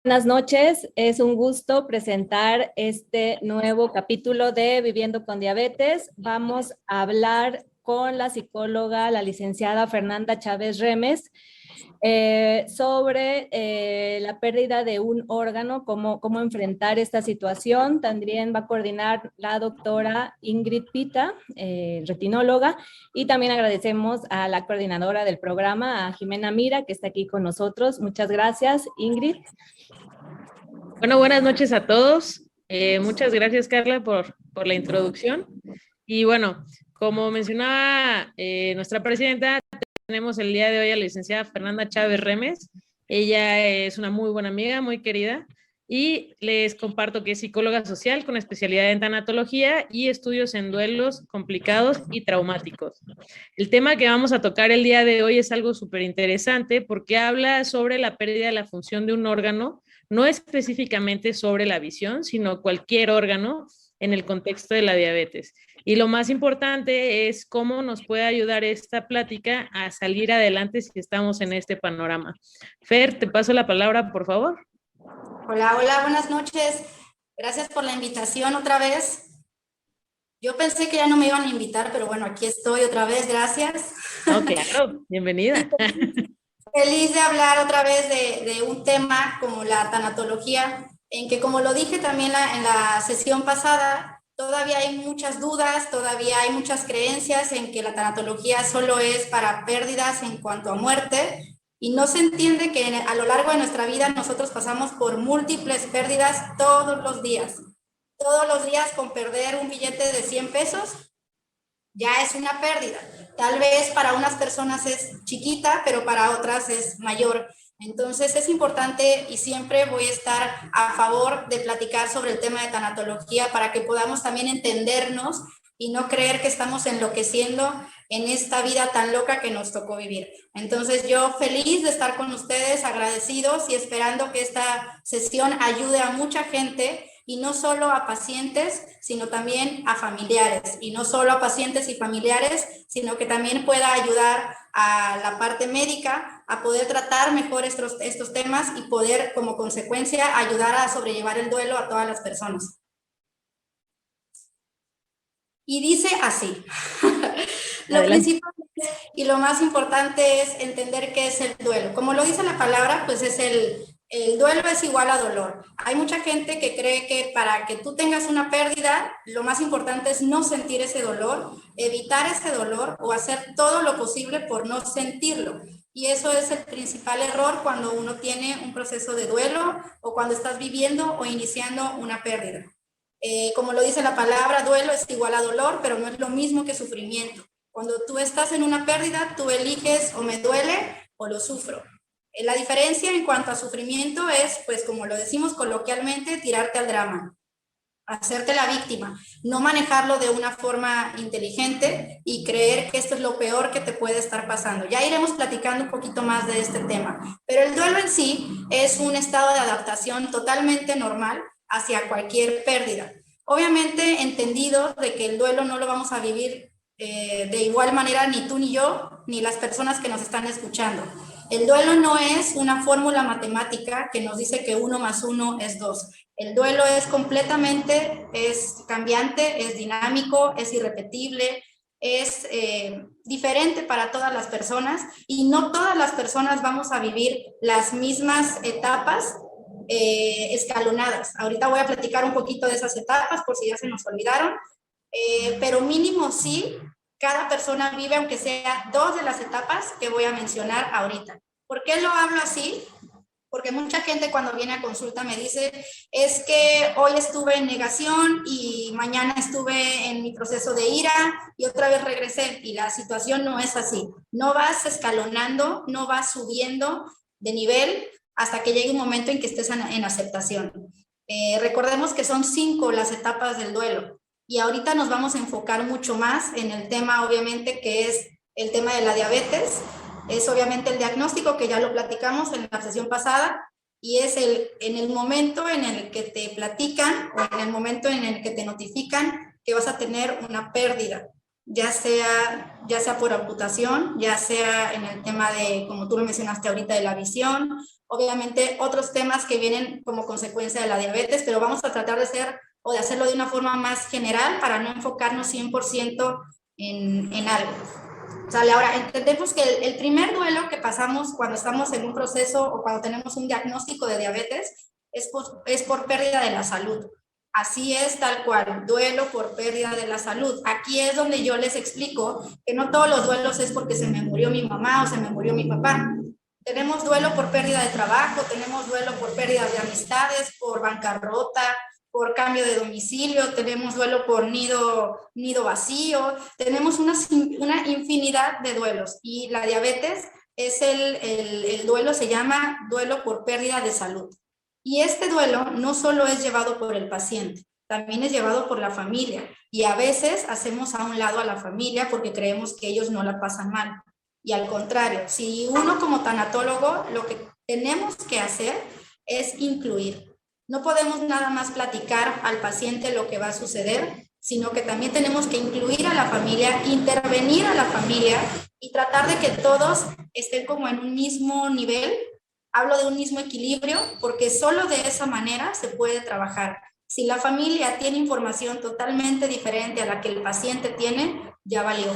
Buenas noches, es un gusto presentar este nuevo capítulo de Viviendo con Diabetes. Vamos a hablar con la psicóloga, la licenciada Fernanda Chávez Remes, sobre la pérdida de un órgano, cómo enfrentar esta situación. También va a coordinar la doctora Ingrid Pita, retinóloga, y también agradecemos a la coordinadora del programa, a Jimena Mira, que está aquí con nosotros. Muchas gracias, Ingrid. Bueno, buenas noches a todos. Muchas gracias, Carla, por la introducción. Y bueno, como mencionaba nuestra presidenta, tenemos el día de hoy a la licenciada Fernanda Chávez Remes. Ella es una muy buena amiga, muy querida, y les comparto que es psicóloga social con especialidad en tanatología y estudios en duelos complicados y traumáticos. El tema que vamos a tocar el día de hoy es algo súper interesante porque habla sobre la pérdida de la función de un órgano, no específicamente sobre la visión, sino cualquier órgano en el contexto de la diabetes. Y lo más importante es cómo nos puede ayudar esta plática a salir adelante si estamos en este panorama. Fer, te paso la palabra, por favor. Hola, hola, buenas noches. Gracias por la invitación otra vez. Yo pensé que ya no me iban a invitar, pero bueno, aquí estoy otra vez, gracias. Oh, claro, bienvenida. Feliz de hablar otra vez de un tema como la tanatología, en que como lo dije también en la sesión pasada, todavía hay muchas dudas, todavía hay muchas creencias en que la tanatología solo es para pérdidas en cuanto a muerte, y no se entiende que a lo largo de nuestra vida nosotros pasamos por múltiples pérdidas todos los días. Todos los días con perder un billete de 100 pesos ya es una pérdida. Tal vez para unas personas es chiquita, pero para otras es mayor. Entonces es importante y siempre voy a estar a favor de platicar sobre el tema de tanatología para que podamos también entendernos y no creer que estamos enloqueciendo en esta vida tan loca que nos tocó vivir. Entonces yo feliz de estar con ustedes, agradecidos y esperando que esta sesión ayude a mucha gente, y no solo a pacientes, sino también a familiares, y no solo a pacientes y familiares, sino que también pueda ayudar a la parte médica a poder tratar mejor estos temas y poder, como consecuencia, ayudar a sobrellevar el duelo a todas las personas. Y dice así, lo principal y lo más importante es entender qué es el duelo. Como lo dice la palabra, pues es el duelo es igual a dolor. Hay mucha gente que cree que para que tú tengas una pérdida, lo más importante es no sentir ese dolor, evitar ese dolor o hacer todo lo posible por no sentirlo. Y eso es el principal error cuando uno tiene un proceso de duelo o cuando estás viviendo o iniciando una pérdida. Como lo dice la palabra, duelo es igual a dolor, pero no es lo mismo que sufrimiento. Cuando tú estás en una pérdida, tú eliges o me duele o lo sufro. La diferencia en cuanto a sufrimiento es, pues como lo decimos coloquialmente, tirarte al drama, hacerte la víctima, no manejarlo de una forma inteligente y creer que esto es lo peor que te puede estar pasando. Ya iremos platicando un poquito más de este tema, pero el duelo en sí es un estado de adaptación totalmente normal hacia cualquier pérdida. Obviamente entendido de que el duelo no lo vamos a vivir de igual manera ni tú ni yo, ni las personas que nos están escuchando. El duelo no es una fórmula matemática que nos dice que 1 más 1 es 2. El duelo es completamente, es cambiante, es dinámico, es irrepetible, es diferente para todas las personas, y no todas las personas vamos a vivir las mismas etapas escalonadas. Ahorita voy a platicar un poquito de esas etapas por si ya se nos olvidaron, pero mínimo sí, cada persona vive aunque sea 2 de las etapas que voy a mencionar ahorita. ¿Por qué lo hablo así? Porque mucha gente cuando viene a consulta me dice, es que hoy estuve en negación y mañana estuve en mi proceso de ira y otra vez regresé, y la situación no es así. No vas escalonando, no vas subiendo de nivel hasta que llegue un momento en que estés en aceptación. Recordemos que son 5 las etapas del duelo, y ahorita nos vamos a enfocar mucho más en el tema, obviamente, que es el tema de la diabetes. Es obviamente el diagnóstico, que ya lo platicamos en la sesión pasada, y es en el momento en el que te platican o en el momento en el que te notifican que vas a tener una pérdida. ya sea por amputación, ya sea en el tema de, como tú lo mencionaste ahorita, de la visión, obviamente otros temas que vienen como consecuencia de la diabetes, pero vamos a tratar de hacerlo de una forma más general para no enfocarnos 100% en algo. Sale, ahora entendemos que el primer duelo que pasamos cuando estamos en un proceso o cuando tenemos un diagnóstico de diabetes es por pérdida de la salud. Así es, tal cual, duelo por pérdida de la salud. Aquí es donde yo les explico que no todos los duelos es porque se me murió mi mamá o se me murió mi papá. Tenemos duelo por pérdida de trabajo, tenemos duelo por pérdida de amistades, por bancarrota, por cambio de domicilio, tenemos duelo por nido vacío, tenemos una infinidad de duelos y la diabetes es el duelo, se llama duelo por pérdida de salud. Y este duelo no solo es llevado por el paciente, también es llevado por la familia y a veces hacemos a un lado a la familia porque creemos que ellos no la pasan mal. Y al contrario, si uno como tanatólogo lo que tenemos que hacer es incluir. No podemos nada más platicar al paciente lo que va a suceder, sino que también tenemos que incluir a la familia, intervenir a la familia y tratar de que todos estén como en un mismo nivel. Hablo de un mismo equilibrio porque solo de esa manera se puede trabajar. Si la familia tiene información totalmente diferente a la que el paciente tiene, ya valió.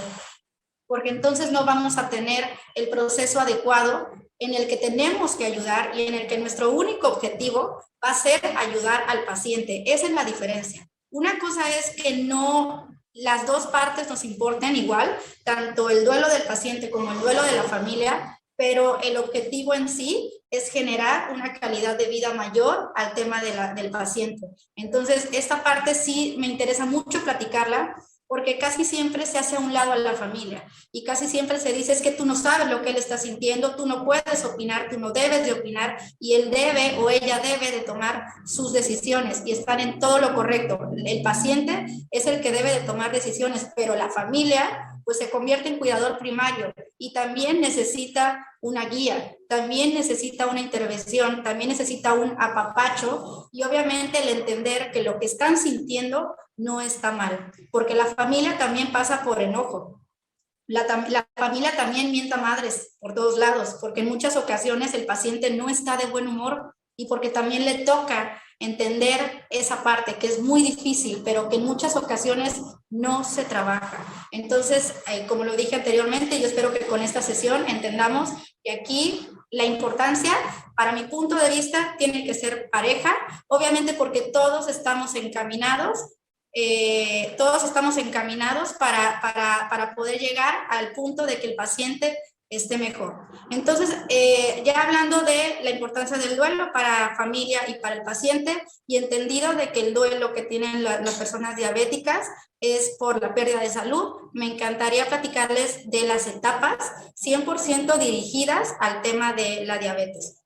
Porque entonces no vamos a tener el proceso adecuado en el que tenemos que ayudar y en el que nuestro único objetivo va a ser ayudar al paciente. Esa es la diferencia. Una cosa es que no las dos partes nos importen igual, tanto el duelo del paciente como el duelo de la familia, pero el objetivo en sí es generar una calidad de vida mayor al tema del paciente. Entonces, esta parte sí me interesa mucho platicarla, porque casi siempre se hace a un lado a la familia y casi siempre se dice es que tú no sabes lo que él está sintiendo, tú no puedes opinar, tú no debes de opinar y él debe o ella debe de tomar sus decisiones y estar en todo lo correcto. El paciente es el que debe de tomar decisiones, pero la familia pues se convierte en cuidador primario y también necesita una guía, también necesita una intervención, también necesita un apapacho y obviamente el entender que lo que están sintiendo no está mal, porque la familia también pasa por enojo. La familia también mienta madres por todos lados, porque en muchas ocasiones el paciente no está de buen humor y porque también le toca entender esa parte que es muy difícil, pero que en muchas ocasiones no se trabaja. Entonces, como lo dije anteriormente, yo espero que con esta sesión entendamos que aquí la importancia, para mi punto de vista, tiene que ser pareja, obviamente porque todos estamos encaminados para poder llegar al punto de que el paciente esté mejor. Entonces, ya hablando de la importancia del duelo para familia y para el paciente y entendido de que el duelo que tienen las personas diabéticas es por la pérdida de salud, me encantaría platicarles de las etapas 100% dirigidas al tema de la diabetes.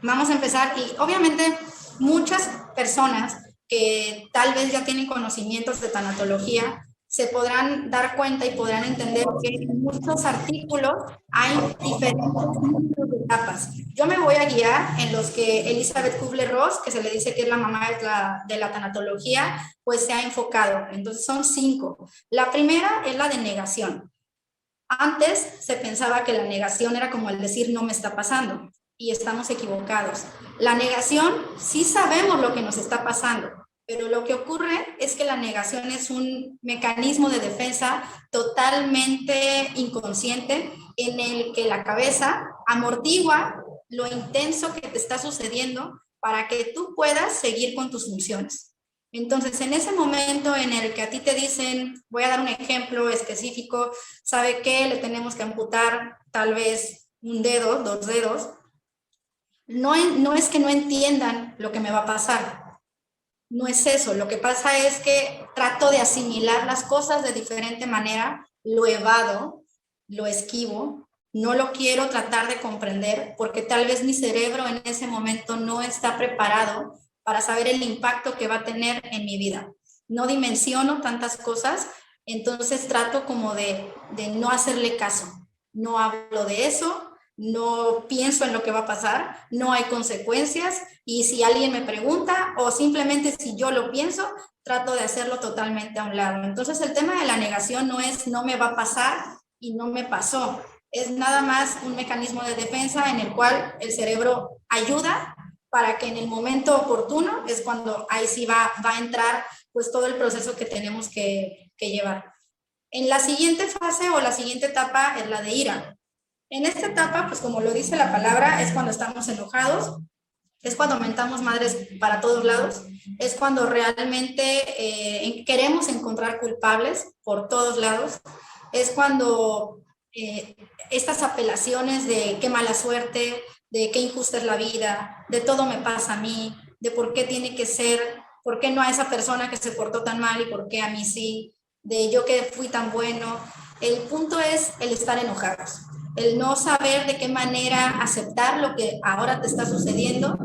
Vamos a empezar y obviamente muchas personas que tal vez ya tienen conocimientos de tanatología, se podrán dar cuenta y podrán entender que en muchos artículos hay diferentes etapas. Yo me voy a guiar en los que Elizabeth Kubler-Ross, que se le dice que es la mamá de la tanatología, pues se ha enfocado. Entonces son 5. La primera es la de negación. Antes se pensaba que la negación era como el decir no me está pasando y estamos equivocados. La negación, sí sabemos lo que nos está pasando, pero lo que ocurre es que la negación es un mecanismo de defensa totalmente inconsciente en el que la cabeza amortigua lo intenso que te está sucediendo para que tú puedas seguir con tus funciones. Entonces, en ese momento en el que a ti te dicen, voy a dar un ejemplo específico, ¿sabe qué? Le tenemos que amputar tal vez un dedo, 2 dedos. No es que no entiendan lo que me va a pasar. No es eso, lo que pasa es que trato de asimilar las cosas de diferente manera, lo evado, lo esquivo, no lo quiero tratar de comprender porque tal vez mi cerebro en ese momento no está preparado para saber el impacto que va a tener en mi vida. No dimensiono tantas cosas, entonces trato como de no hacerle caso. No hablo de eso, no pienso en lo que va a pasar, no hay consecuencias, y si alguien me pregunta o simplemente si yo lo pienso, trato de hacerlo totalmente a un lado. Entonces el tema de la negación no es no me va a pasar y no me pasó, es nada más un mecanismo de defensa en el cual el cerebro ayuda para que en el momento oportuno es cuando ahí sí va a entrar pues todo el proceso que tenemos que llevar. En la siguiente fase o la siguiente etapa es la de ira. En esta etapa, pues como lo dice la palabra, es cuando estamos enojados, es cuando mentamos madres para todos lados, es cuando realmente queremos encontrar culpables por todos lados, es cuando estas apelaciones de qué mala suerte, de qué injusta es la vida, de todo me pasa a mí, de por qué tiene que ser, por qué no a esa persona que se portó tan mal y por qué a mí sí, de yo que fui tan bueno. El punto es el estar enojados, el no saber de qué manera aceptar lo que ahora te está sucediendo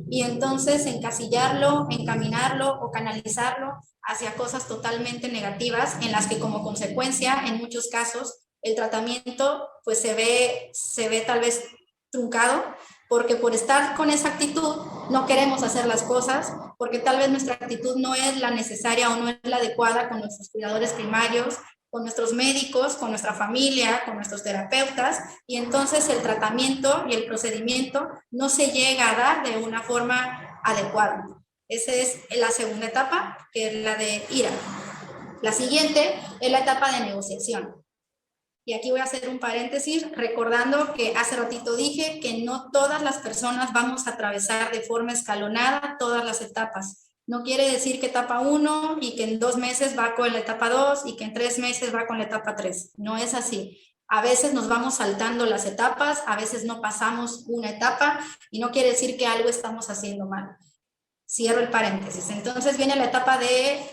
y entonces encasillarlo, encaminarlo o canalizarlo hacia cosas totalmente negativas en las que como consecuencia, en muchos casos, el tratamiento pues se ve tal vez truncado, porque por estar con esa actitud no queremos hacer las cosas, porque tal vez nuestra actitud no es la necesaria o no es la adecuada con nuestros cuidadores primarios, con nuestros médicos, con nuestra familia, con nuestros terapeutas, y entonces el tratamiento y el procedimiento no se llega a dar de una forma adecuada. Esa es la segunda etapa, que es la de ira. La siguiente es la etapa de negociación. Y aquí voy a hacer un paréntesis recordando que hace ratito dije que no todas las personas vamos a atravesar de forma escalonada todas las etapas. No quiere decir que etapa 1 y que en 2 meses va con la etapa 2 y que en 3 meses va con la etapa 3. No es así. A veces nos vamos saltando las etapas, a veces no pasamos una etapa y no quiere decir que algo estamos haciendo mal. Cierro el paréntesis. Entonces viene la etapa de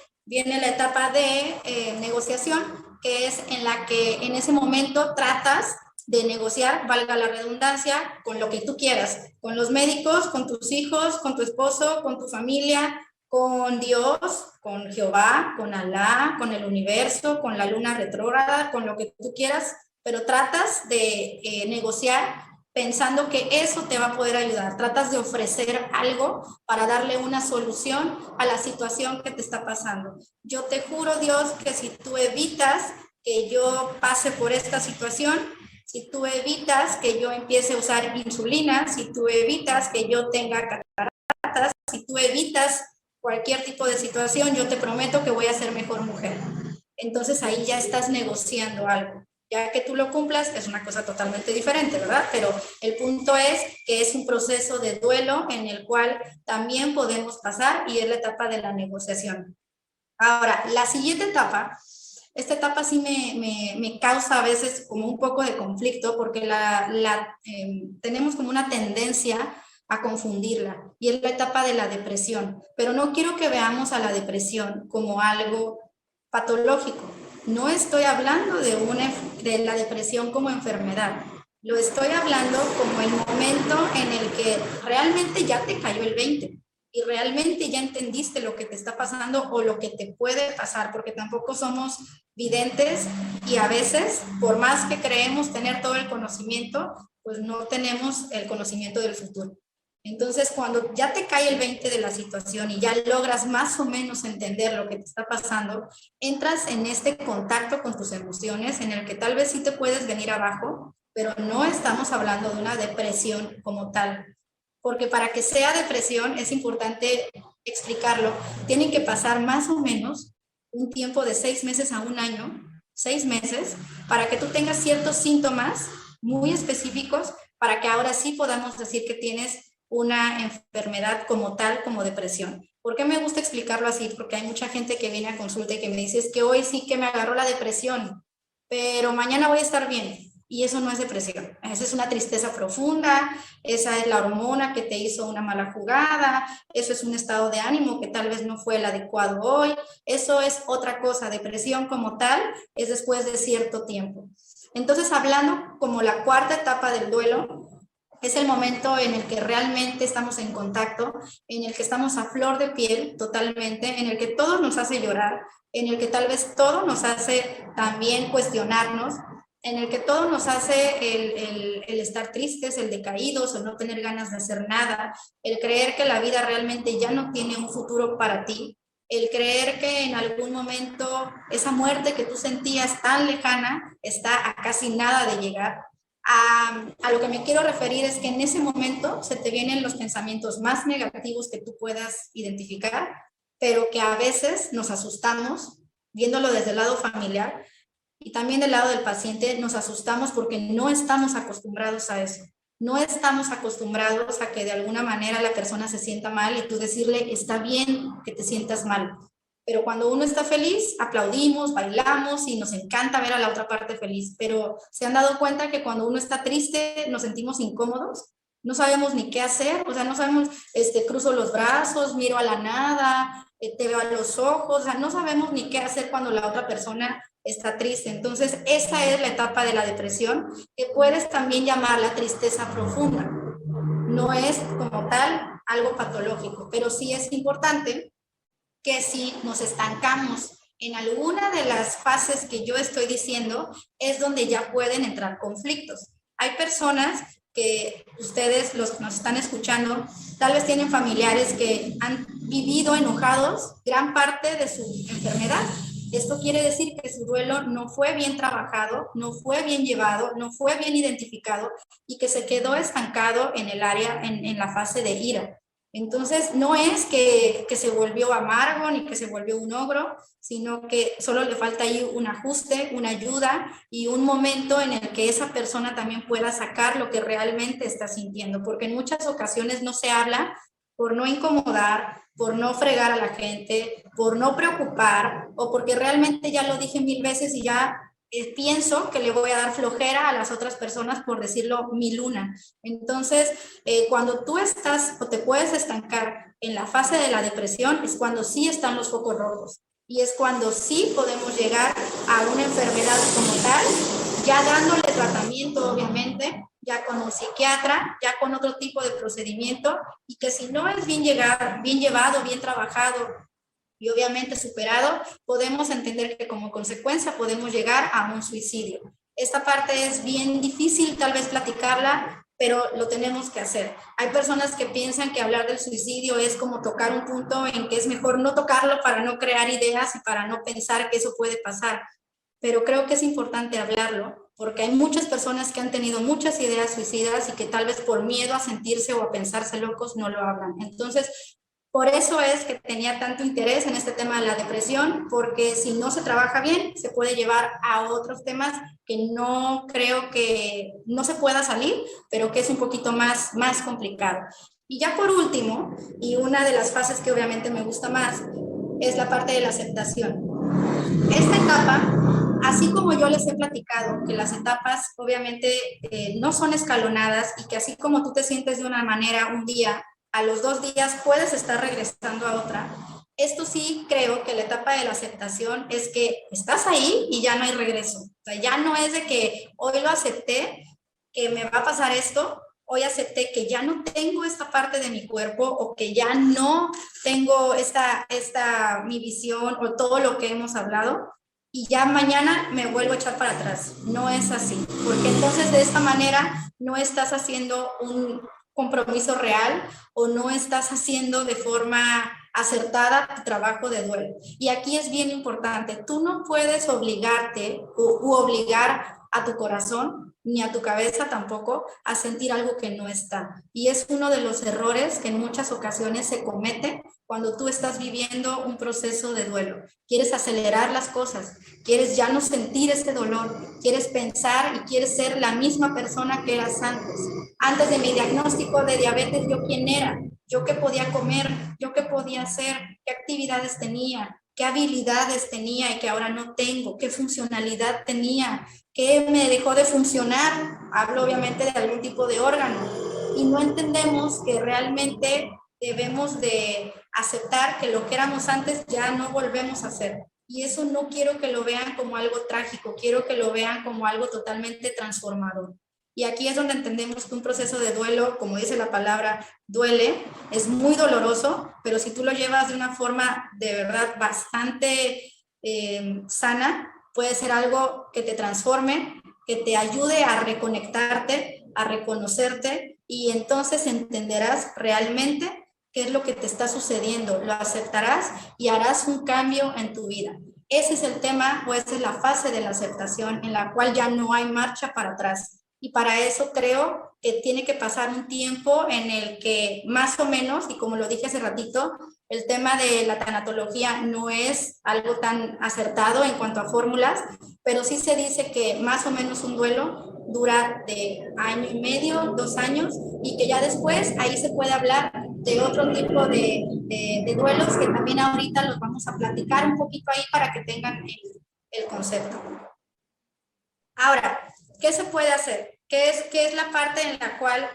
negociación, que es en la que en ese momento tratas de negociar, valga la redundancia, con lo que tú quieras, con los médicos, con tus hijos, con tu esposo, con tu familia, con Dios, con Jehová, con Alá, con el universo, con la luna retrógrada, con lo que tú quieras, pero tratas de negociar pensando que eso te va a poder ayudar. Tratas de ofrecer algo para darle una solución a la situación que te está pasando. Yo te juro, Dios, que si tú evitas que yo pase por esta situación, si tú evitas que yo empiece a usar insulina, si tú evitas que yo tenga cataratas, si tú evitas cualquier tipo de situación, yo te prometo que voy a ser mejor mujer. Entonces ahí ya estás negociando algo. Ya que tú lo cumplas es una cosa totalmente diferente, ¿verdad? Pero el punto es que es un proceso de duelo en el cual también podemos pasar y es la etapa de la negociación. Ahora, la siguiente etapa, esta etapa sí me causa a veces como un poco de conflicto porque tenemos como una tendencia a confundirla y es la etapa de la depresión. Pero no quiero que veamos a la depresión como algo patológico. No estoy hablando de la depresión como enfermedad. Lo estoy hablando como el momento en el que realmente ya te cayó el 20 y realmente ya entendiste lo que te está pasando o lo que te puede pasar, porque tampoco somos videntes y a veces, por más que creemos tener todo el conocimiento, pues no tenemos el conocimiento del futuro. Entonces, cuando ya te cae el 20 de la situación y ya logras más o menos entender lo que te está pasando, entras en este contacto con tus emociones en el que tal vez sí te puedes venir abajo, pero no estamos hablando de una depresión como tal. Porque para que sea depresión, es importante explicarlo, tienen que pasar más o menos un tiempo de 6 meses a un año, 6 meses, para que tú tengas ciertos síntomas muy específicos, para que ahora sí podamos decir que tienes una enfermedad como tal, como depresión. ¿Por qué me gusta explicarlo así? Porque hay mucha gente que viene a consulta y que me dice, es que hoy sí que me agarró la depresión, pero mañana voy a estar bien. Y eso no es depresión, eso es una tristeza profunda, esa es la hormona que te hizo una mala jugada, eso es un estado de ánimo que tal vez no fue el adecuado hoy, eso es otra cosa. Depresión como tal es después de cierto tiempo. Entonces, hablando como la cuarta etapa del duelo, es el momento en el que realmente estamos en contacto, en el que estamos a flor de piel totalmente, en el que todo nos hace llorar, en el que tal vez todo nos hace también cuestionarnos, en el que todo nos hace el estar tristes, el decaídos, el no tener ganas de hacer nada, el creer que la vida realmente ya no tiene un futuro para ti, el creer que en algún momento esa muerte que tú sentías tan lejana está a casi nada de llegar. A lo que me quiero referir es que en ese momento se te vienen los pensamientos más negativos que tú puedas identificar, pero que a veces nos asustamos, viéndolo desde el lado familiar, y también del lado del paciente nos asustamos porque no estamos acostumbrados a eso. No estamos acostumbrados a que de alguna manera la persona se sienta mal y tú decirle, está bien que te sientas mal. Pero cuando uno está feliz, aplaudimos, bailamos y nos encanta ver a la otra parte feliz. Pero se han dado cuenta que cuando uno está triste nos sentimos incómodos, no sabemos ni qué hacer, o sea, no sabemos, cruzo los brazos, miro a la nada, te veo a los ojos, o sea, no sabemos ni qué hacer cuando la otra persona está triste. Entonces, esa es la etapa de la depresión, que puedes también llamar la tristeza profunda. No es como tal algo patológico, pero sí es importante que si nos estancamos en alguna de las fases que yo estoy diciendo, es donde ya pueden entrar conflictos. Hay personas que ustedes, los que nos están escuchando, tal vez tienen familiares que han vivido enojados gran parte de su enfermedad. Esto quiere decir que su duelo no fue bien trabajado, no fue bien llevado, no fue bien identificado y que se quedó estancado en el área, en la fase de ira. Entonces, no es que se volvió amargo ni que se volvió un ogro, sino que solo le falta ahí un ajuste, una ayuda y un momento en el que esa persona también pueda sacar lo que realmente está sintiendo, porque en muchas ocasiones no se habla por no incomodar, por no fregar a la gente, por no preocupar o porque realmente ya lo dije 1000 veces y ya pienso que le voy a dar flojera a las otras personas por decirlo 1000 una. Entonces, cuando tú estás o te puedes estancar en la fase de la depresión es cuando sí están los focos rojos y es cuando sí podemos llegar a una enfermedad como tal, ya dándole tratamiento obviamente, ya con un psiquiatra, ya con otro tipo de procedimiento y que si no es bien llevado, bien trabajado y obviamente superado, podemos entender que como consecuencia podemos llegar a un suicidio. Esta parte es bien difícil tal vez platicarla, pero lo tenemos que hacer. Hay personas que piensan que hablar del suicidio es como tocar un punto en que es mejor no tocarlo para no crear ideas y para no pensar que eso puede pasar. Pero creo que es importante hablarlo, porque hay muchas personas que han tenido muchas ideas suicidas y que tal vez por miedo a sentirse o a pensarse locos no lo hablan. Entonces, por eso es que tenía tanto interés en este tema de la depresión, porque si no se trabaja bien, se puede llevar a otros temas que no creo que no se pueda salir, pero que es un poquito más complicado. Y ya por último, y una de las fases que obviamente me gusta más, es la parte de la aceptación. Esta etapa, así como yo les he platicado que las etapas obviamente no son escalonadas y que así como tú te sientes de una manera un día, a los 2 días puedes estar regresando a otra. Esto sí creo que la etapa de la aceptación es que estás ahí y ya no hay regreso. O sea, ya no es de que hoy lo acepté, que me va a pasar esto, hoy acepté que ya no tengo esta parte de mi cuerpo o que ya no tengo mi visión o todo lo que hemos hablado y ya mañana me vuelvo a echar para atrás. No es así, porque entonces de esta manera no estás haciendo un compromiso real o no estás haciendo de forma acertada tu trabajo de duelo. Y aquí es bien importante, tú no puedes obligarte u obligar a tu corazón ni a tu cabeza tampoco a sentir algo que no está. Y es uno de los errores que en muchas ocasiones se comete cuando tú estás viviendo un proceso de duelo. Quieres acelerar las cosas, quieres ya no sentir este dolor, quieres pensar y quieres ser la misma persona que eras antes. Antes de mi diagnóstico de diabetes, ¿yo quién era? ¿Yo qué podía comer? ¿Yo qué podía hacer? ¿Qué actividades tenía? ¿Qué habilidades tenía y que ahora no tengo? ¿Qué funcionalidad tenía? ¿Qué me dejó de funcionar? Hablo obviamente de algún tipo de órgano. Y no entendemos que realmente debemos de aceptar que lo que éramos antes ya no volvemos a ser. Y eso no quiero que lo vean como algo trágico, quiero que lo vean como algo totalmente transformador. Y aquí es donde entendemos que un proceso de duelo, como dice la palabra, duele, es muy doloroso, pero si tú lo llevas de una forma de verdad bastante sana, puede ser algo que te transforme, que te ayude a reconectarte, a reconocerte, y entonces entenderás realmente qué es lo que te está sucediendo, lo aceptarás y harás un cambio en tu vida. Ese es el tema, o esa es la fase de la aceptación en la cual ya no hay marcha para atrás. Y para eso creo que tiene que pasar un tiempo en el que más o menos, y como lo dije hace ratito, el tema de la tanatología no es algo tan acertado en cuanto a fórmulas, pero sí se dice que más o menos un duelo dura de 1.5 años, 2 años, y que ya después ahí se puede hablar de otro tipo de duelos que también ahorita los vamos a platicar un poquito ahí para que tengan el concepto. Ahora, ¿qué se puede hacer? ¿Qué es la parte en la cual,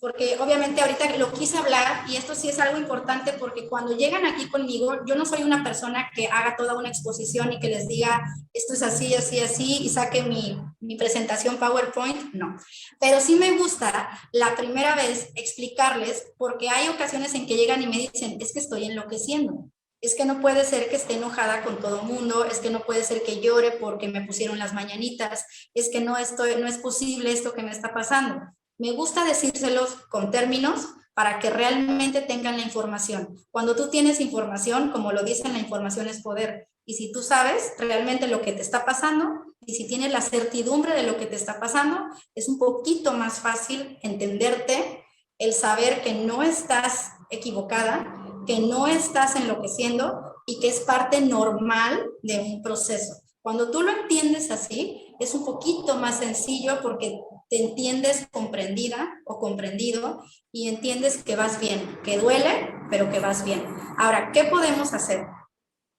porque obviamente ahorita lo quise hablar, y esto sí es algo importante, porque cuando llegan aquí conmigo, yo no soy una persona que haga toda una exposición y que les diga, esto es así, así, así, y saque mi presentación PowerPoint, no. Pero sí me gusta la primera vez explicarles, porque hay ocasiones en que llegan y me dicen, es que estoy enloqueciendo. Es que no puede ser que esté enojada con todo el mundo, es que no puede ser que llore porque me pusieron las mañanitas, es que no es posible esto que me está pasando. Me gusta decírselos con términos para que realmente tengan la información. Cuando tú tienes información, como lo dicen, la información es poder. Y si tú sabes realmente lo que te está pasando, y si tienes la certidumbre de lo que te está pasando, es un poquito más fácil entenderte, el saber que no estás equivocada, que no estás enloqueciendo y que es parte normal de un proceso. Cuando tú lo entiendes así, es un poquito más sencillo porque te entiendes comprendida o comprendido y entiendes que vas bien, que duele, pero que vas bien. Ahora, ¿qué podemos hacer?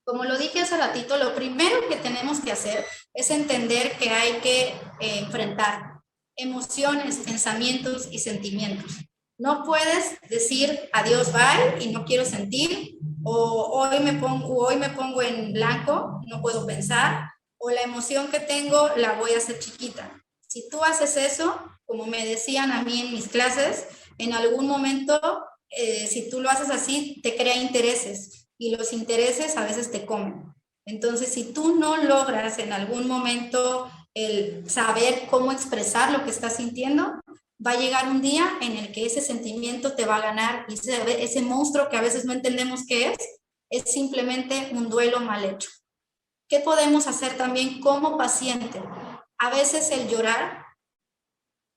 Como lo dije hace ratito, lo primero que tenemos que hacer es entender que hay que enfrentar emociones, pensamientos y sentimientos. No puedes decir adiós, bye, y no quiero sentir, o hoy me pongo en blanco, no puedo pensar, o la emoción que tengo la voy a hacer chiquita. Si tú haces eso, como me decían a mí en mis clases, en algún momento, si tú lo haces así, te crea intereses, y los intereses a veces te comen. Entonces, si tú no logras en algún momento el saber cómo expresar lo que estás sintiendo, va a llegar un día en el que ese sentimiento te va a ganar, y ese monstruo que a veces no entendemos qué es simplemente un duelo mal hecho. ¿Qué podemos hacer también como paciente? A veces el llorar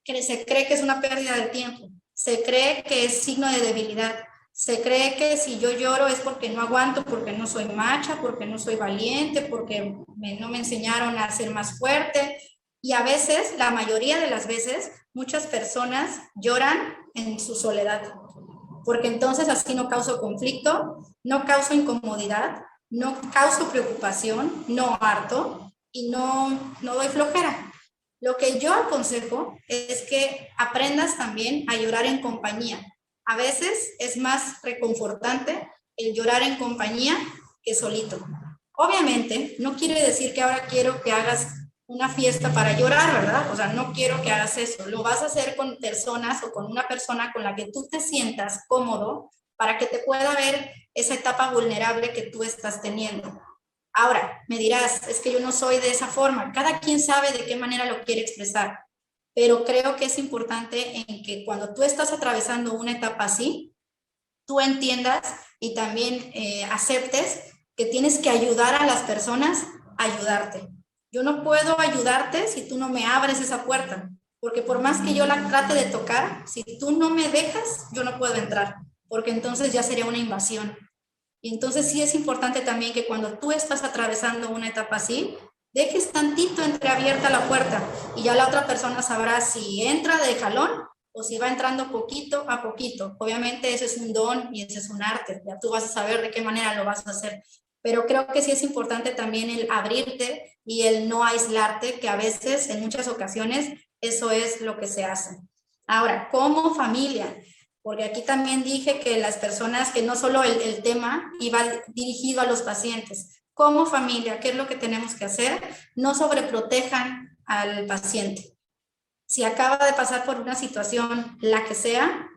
se cree que es una pérdida de tiempo, se cree que es signo de debilidad, se cree que si yo lloro es porque no aguanto, porque no soy macha, porque no soy valiente, porque no me enseñaron a ser más fuerte. Y a veces, la mayoría de las veces, muchas personas lloran en su soledad, porque entonces así no causo conflicto, no causo incomodidad, no causo preocupación, no harto y no doy flojera. Lo que yo aconsejo es que aprendas también a llorar en compañía. A veces es más reconfortante el llorar en compañía que solito. Obviamente, no quiere decir que ahora quiero que hagas una fiesta para llorar, ¿verdad? O sea, no quiero que hagas eso. Lo vas a hacer con personas o con una persona con la que tú te sientas cómodo para que te pueda ver esa etapa vulnerable que tú estás teniendo. Ahora, me dirás, es que yo no soy de esa forma. Cada quien sabe de qué manera lo quiere expresar, pero creo que es importante en que cuando tú estás atravesando una etapa así, tú entiendas y también aceptes que tienes que ayudar a las personas a ayudarte. Yo no puedo ayudarte si tú no me abres esa puerta, porque por más que yo la trate de tocar, si tú no me dejas, yo no puedo entrar, porque entonces ya sería una invasión. Y entonces sí es importante también que cuando tú estás atravesando una etapa así, dejes tantito entreabierta la puerta y ya la otra persona sabrá si entra de jalón o si va entrando poquito a poquito. Obviamente ese es un don y ese es un arte, ya tú vas a saber de qué manera lo vas a hacer. Pero creo que sí es importante también el abrirte y el no aislarte, que a veces, en muchas ocasiones, eso es lo que se hace. Ahora, como familia, porque aquí también dije que las personas, que no solo el tema iba dirigido a los pacientes, como familia, ¿qué es lo que tenemos que hacer? No sobreprotejan al paciente. Si acaba de pasar por una situación, la que sea,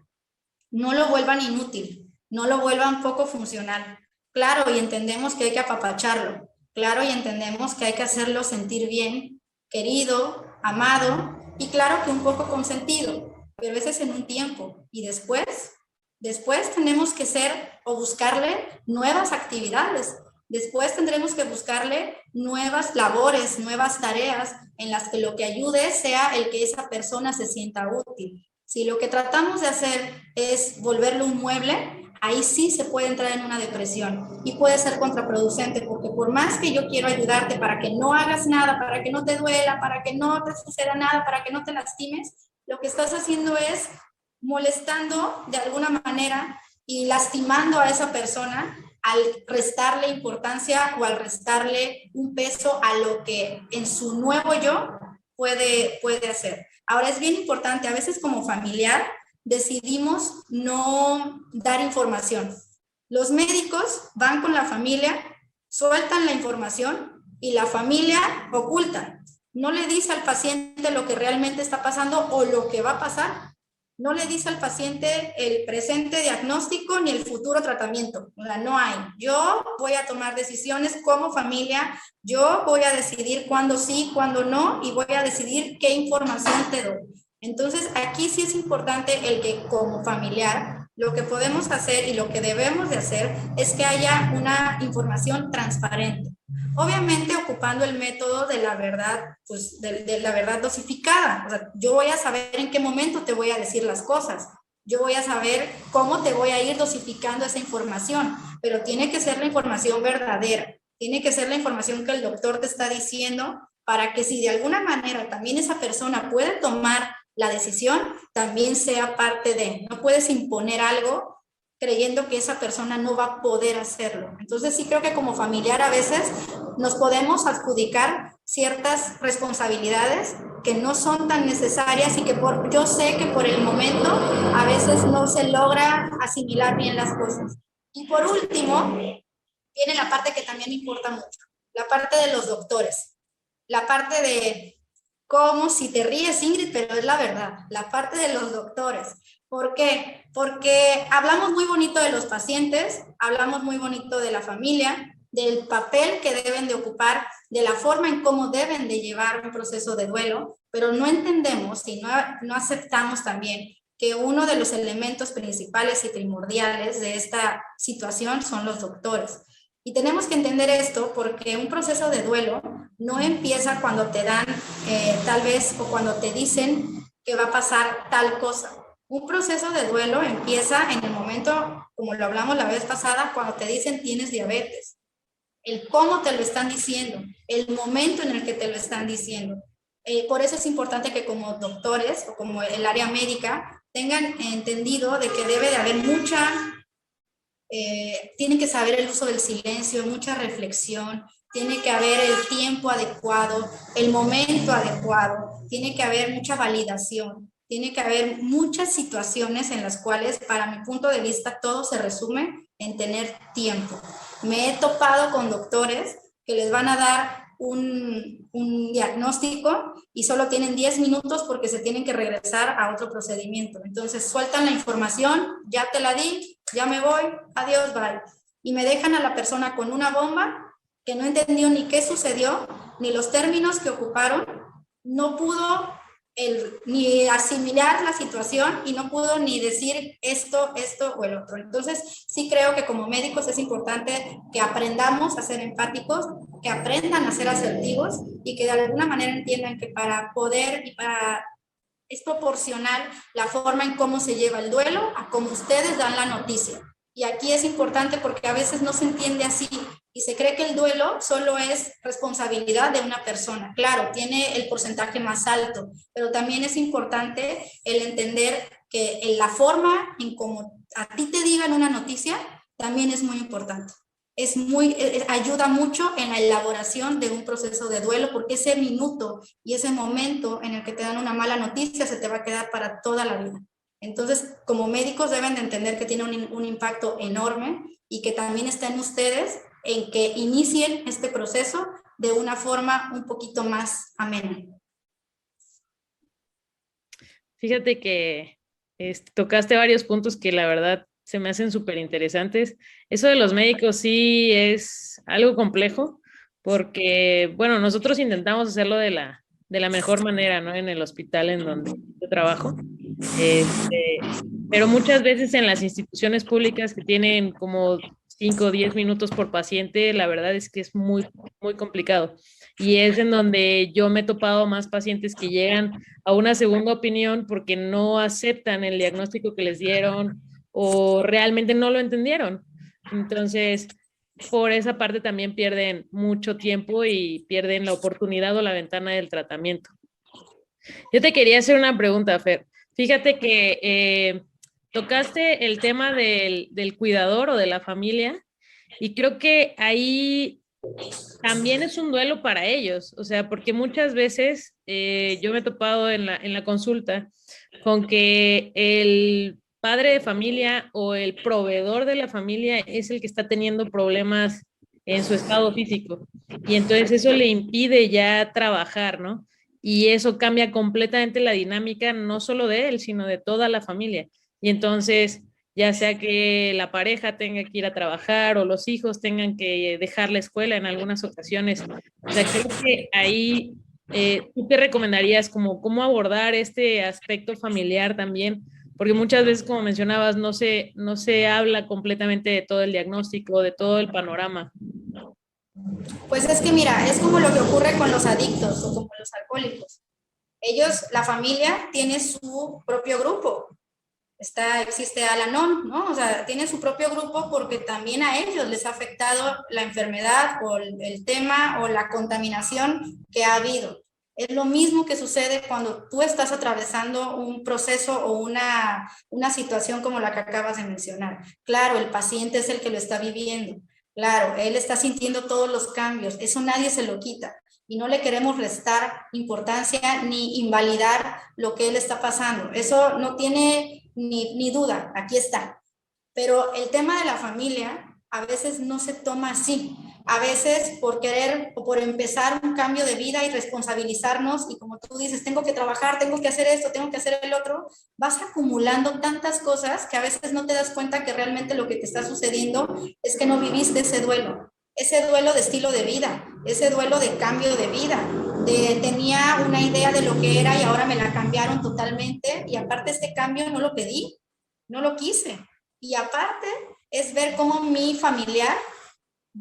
no lo vuelvan inútil, no lo vuelvan poco funcional. Claro, y entendemos que hay que apapacharlo, claro, y entendemos que hay que hacerlo sentir bien, querido, amado y claro que un poco consentido, pero ese es en un tiempo. Y después tenemos que ser o buscarle nuevas actividades. Después tendremos que buscarle nuevas labores, nuevas tareas en las que lo que ayude sea el que esa persona se sienta útil. Si lo que tratamos de hacer es volverlo un mueble, ahí sí se puede entrar en una depresión y puede ser contraproducente, porque por más que yo quiero ayudarte para que no hagas nada, para que no te duela, para que no te suceda nada, para que no te lastimes, lo que estás haciendo es molestando de alguna manera y lastimando a esa persona al restarle importancia o al restarle un peso a lo que en su nuevo yo puede hacer. Ahora es bien importante, a veces como familiar decidimos no dar información. Los médicos van con la familia, sueltan la información y la familia oculta. No le dice al paciente lo que realmente está pasando o lo que va a pasar. No le dice al paciente el presente diagnóstico ni el futuro tratamiento. O sea, no hay. Yo voy a tomar decisiones como familia, yo voy a decidir cuándo sí, cuándo no, y voy a decidir qué información te doy. Entonces, aquí sí es importante el que como familiar, lo que podemos hacer y lo que debemos de hacer es que haya una información transparente. Obviamente ocupando el método de la verdad, pues de la verdad dosificada. O sea, yo voy a saber en qué momento te voy a decir las cosas. Yo voy a saber cómo te voy a ir dosificando esa información, pero tiene que ser la información verdadera. Tiene que ser la información que el doctor te está diciendo para que si de alguna manera también esa persona puede tomar la decisión, también sea parte de. No puedes imponer algo creyendo que esa persona no va a poder hacerlo. Entonces sí creo que como familiar a veces nos podemos adjudicar ciertas responsabilidades que no son tan necesarias y que yo sé que por el momento a veces no se logra asimilar bien las cosas. Y por último, viene la parte que también importa mucho, la parte de los doctores, la parte de cómo, si te ríes, Ingrid, pero es la verdad, la parte de los doctores. ¿Por qué? Porque hablamos muy bonito de los pacientes, hablamos muy bonito de la familia, del papel que deben de ocupar, de la forma en cómo deben de llevar un proceso de duelo, pero no entendemos y no aceptamos también que uno de los elementos principales y primordiales de esta situación son los doctores. Y tenemos que entender esto porque un proceso de duelo no empieza cuando te dan tal vez o cuando te dicen que va a pasar tal cosa. Un proceso de duelo empieza en el momento, como lo hablamos la vez pasada, cuando te dicen tienes diabetes. El cómo te lo están diciendo, el momento en el que te lo están diciendo. Por eso es importante que como doctores o como el área médica tengan entendido de que debe de haber tienen que saber el uso del silencio, mucha reflexión, tiene que haber el tiempo adecuado, el momento adecuado, tiene que haber mucha validación, tiene que haber muchas situaciones en las cuales, para mi punto de vista, todo se resume en tener tiempo. Me he topado con doctores que les van a dar un diagnóstico y solo tienen 10 minutos porque se tienen que regresar a otro procedimiento. Entonces sueltan la información, ya te la di, ya me voy, adiós, bye. Y me dejan a la persona con una bomba que no entendió ni qué sucedió, ni los términos que ocuparon, no pudo ni asimilar la situación y no pudo ni decir esto o el otro. Entonces, sí creo que como médicos es importante que aprendamos a ser empáticos, que aprendan a ser asertivos y que de alguna manera entiendan que para poder y para es proporcional la forma en cómo se lleva el duelo a cómo ustedes dan la noticia. Y aquí es importante porque a veces no se entiende así y se cree que el duelo solo es responsabilidad de una persona. Claro, tiene el porcentaje más alto, pero también es importante el entender que en la forma en cómo a ti te digan una noticia también es muy importante. Ayuda mucho en la elaboración de un proceso de duelo porque ese minuto y ese momento en el que te dan una mala noticia se te va a quedar para toda la vida. Entonces, como médicos deben de entender que tiene un impacto enorme y que también está en ustedes en que inicien este proceso de una forma un poquito más amena. Fíjate que tocaste varios puntos que la verdad se me hacen súper interesantes. Eso de los médicos sí es algo complejo porque, bueno, nosotros intentamos hacerlo de la de la mejor manera, ¿no? En el hospital en donde yo trabajo. Este, pero muchas veces en las instituciones públicas que tienen como 5 o 10 minutos por paciente, la verdad es que es muy, muy complicado. Y es en donde yo me he topado más pacientes que llegan a una segunda opinión porque no aceptan el diagnóstico que les dieron o realmente no lo entendieron. Entonces, por esa parte también pierden mucho tiempo y pierden la oportunidad o la ventana del tratamiento. Yo te quería hacer una pregunta, Fer. Fíjate que tocaste el tema del cuidador o de la familia y creo que ahí también es un duelo para ellos, o sea, porque muchas veces yo me he topado en la consulta con que el padre de familia o el proveedor de la familia es el que está teniendo problemas en su estado físico y entonces eso le impide ya trabajar, ¿no? Y eso cambia completamente la dinámica, no solo de él, sino de toda la familia. Y entonces ya sea que la pareja tenga que ir a trabajar o los hijos tengan que dejar la escuela en algunas ocasiones. O sea, creo que ahí, ¿tú qué recomendarías como cómo abordar este aspecto familiar también? Porque muchas veces, como mencionabas, no se habla completamente de todo el diagnóstico, de todo el panorama. Pues es que mira, es como lo que ocurre con los adictos o como los alcohólicos. Ellos, la familia, tiene su propio grupo. Existe Al-Anon, ¿no? O sea, tiene su propio grupo porque también a ellos les ha afectado la enfermedad o el tema o la contaminación que ha habido. Es lo mismo que sucede cuando tú estás atravesando un proceso o una situación como la que acabas de mencionar. Claro, el paciente es el que lo está viviendo. Claro, él está sintiendo todos los cambios. Eso nadie se lo quita. Y no le queremos restar importancia ni invalidar lo que él está pasando. Eso no tiene ni duda, aquí está. Pero el tema de la familia a veces no se toma así. A veces por querer o por empezar un cambio de vida y responsabilizarnos y como tú dices, tengo que trabajar, tengo que hacer esto, tengo que hacer el otro, vas acumulando tantas cosas que a veces no te das cuenta que realmente lo que te está sucediendo es que no viviste ese duelo de estilo de vida, ese duelo de cambio de vida, tenía una idea de lo que era y ahora me la cambiaron totalmente y aparte este cambio no lo pedí, no lo quise. Y aparte es ver cómo mi familiar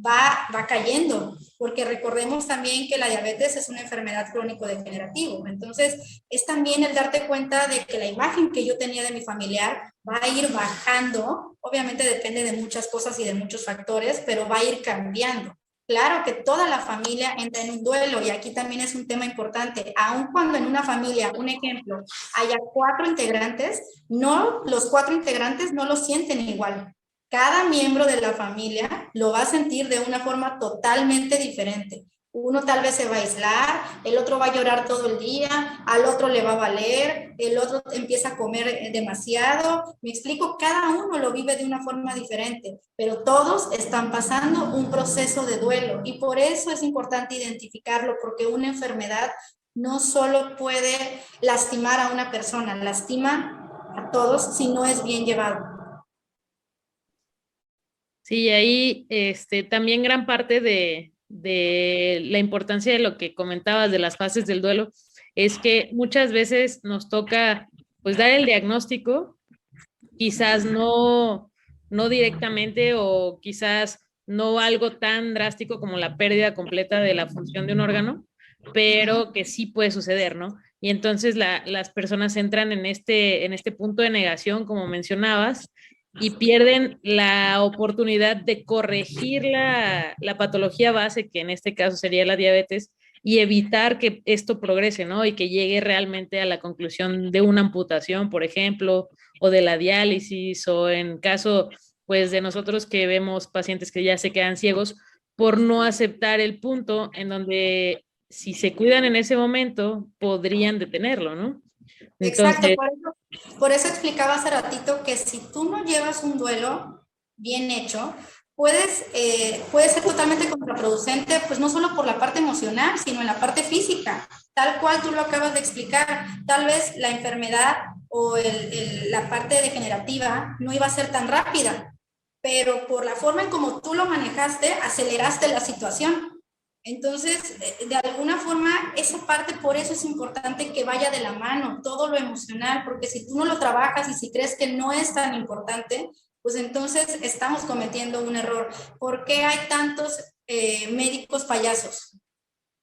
va cayendo, porque recordemos también que la diabetes es una enfermedad crónico-degenerativa. Entonces, es también el darte cuenta de que la imagen que yo tenía de mi familiar va a ir bajando. Obviamente depende de muchas cosas y de muchos factores, pero va a ir cambiando. Claro que toda la familia entra en un duelo y aquí también es un tema importante. Aun cuando en una familia, un ejemplo, haya 4 integrantes, no, los 4 integrantes no lo sienten igual. Cada miembro de la familia lo va a sentir de una forma totalmente diferente. Uno tal vez se va a aislar, el otro va a llorar todo el día, al otro le va a valer, el otro empieza a comer demasiado. Me explico, cada uno lo vive de una forma diferente, pero todos están pasando un proceso de duelo y por eso es importante identificarlo, porque una enfermedad no solo puede lastimar a una persona, lastima a todos si no es bien llevado. Sí, ahí también gran parte de la importancia de lo que comentabas de las fases del duelo es que muchas veces nos toca pues dar el diagnóstico, quizás no directamente o quizás no algo tan drástico como la pérdida completa de la función de un órgano, pero que sí puede suceder, ¿no? Y entonces las personas entran en este punto de negación, como mencionabas, y pierden la oportunidad de corregir la patología base, que en este caso sería la diabetes, y evitar que esto progrese, ¿no? Y que llegue realmente a la conclusión de una amputación, por ejemplo, o de la diálisis, o en caso, pues, de nosotros que vemos pacientes que ya se quedan ciegos por no aceptar el punto en donde si se cuidan en ese momento, podrían detenerlo, ¿no? Exacto, Entonces, por eso explicaba hace ratito que si tú no llevas un duelo bien hecho, puede ser totalmente contraproducente, pues no solo por la parte emocional, sino en la parte física, tal cual tú lo acabas de explicar. Tal vez la enfermedad o la parte degenerativa no iba a ser tan rápida, pero por la forma en como tú lo manejaste, aceleraste la situación. Entonces, de alguna forma, esa parte, por eso es importante que vaya de la mano, todo lo emocional, porque si tú no lo trabajas y si crees que no es tan importante, pues entonces estamos cometiendo un error. ¿Por qué hay tantos médicos payasos?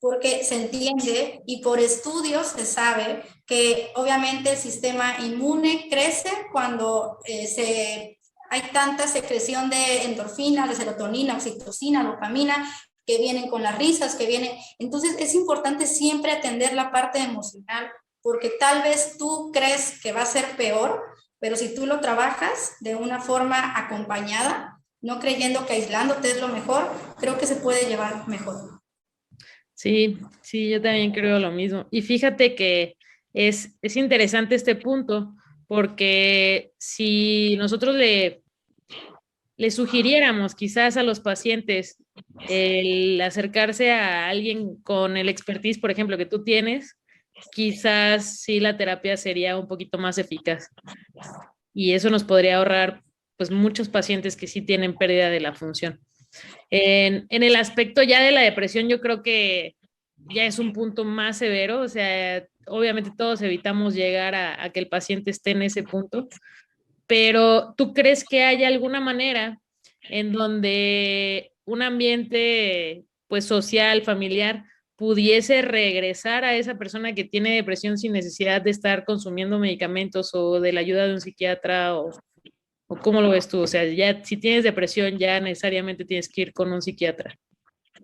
Porque se entiende y por estudios se sabe que obviamente el sistema inmune crece cuando hay tanta secreción de endorfina, de serotonina, oxitocina, dopamina, que vienen con las risas, que vienen. Entonces es importante siempre atender la parte emocional, porque tal vez tú crees que va a ser peor, pero si tú lo trabajas de una forma acompañada, no creyendo que aislándote es lo mejor, creo que se puede llevar mejor. Sí, sí, yo también creo lo mismo. Y fíjate que es interesante este punto, porque si nosotros le sugiriéramos quizás a los pacientes el acercarse a alguien con el expertise, por ejemplo, que tú tienes, quizás sí la terapia sería un poquito más eficaz. Y eso nos podría ahorrar pues muchos pacientes que sí tienen pérdida de la función. En el aspecto ya de la depresión, yo creo que ya es un punto más severo, o sea, obviamente todos evitamos llegar a que el paciente esté en ese punto, pero ¿tú crees que hay alguna manera en donde un ambiente pues social, familiar, pudiese regresar a esa persona que tiene depresión sin necesidad de estar consumiendo medicamentos o de la ayuda de un psiquiatra o cómo lo ves tú? O sea, ya si tienes depresión ya necesariamente tienes que ir con un psiquiatra.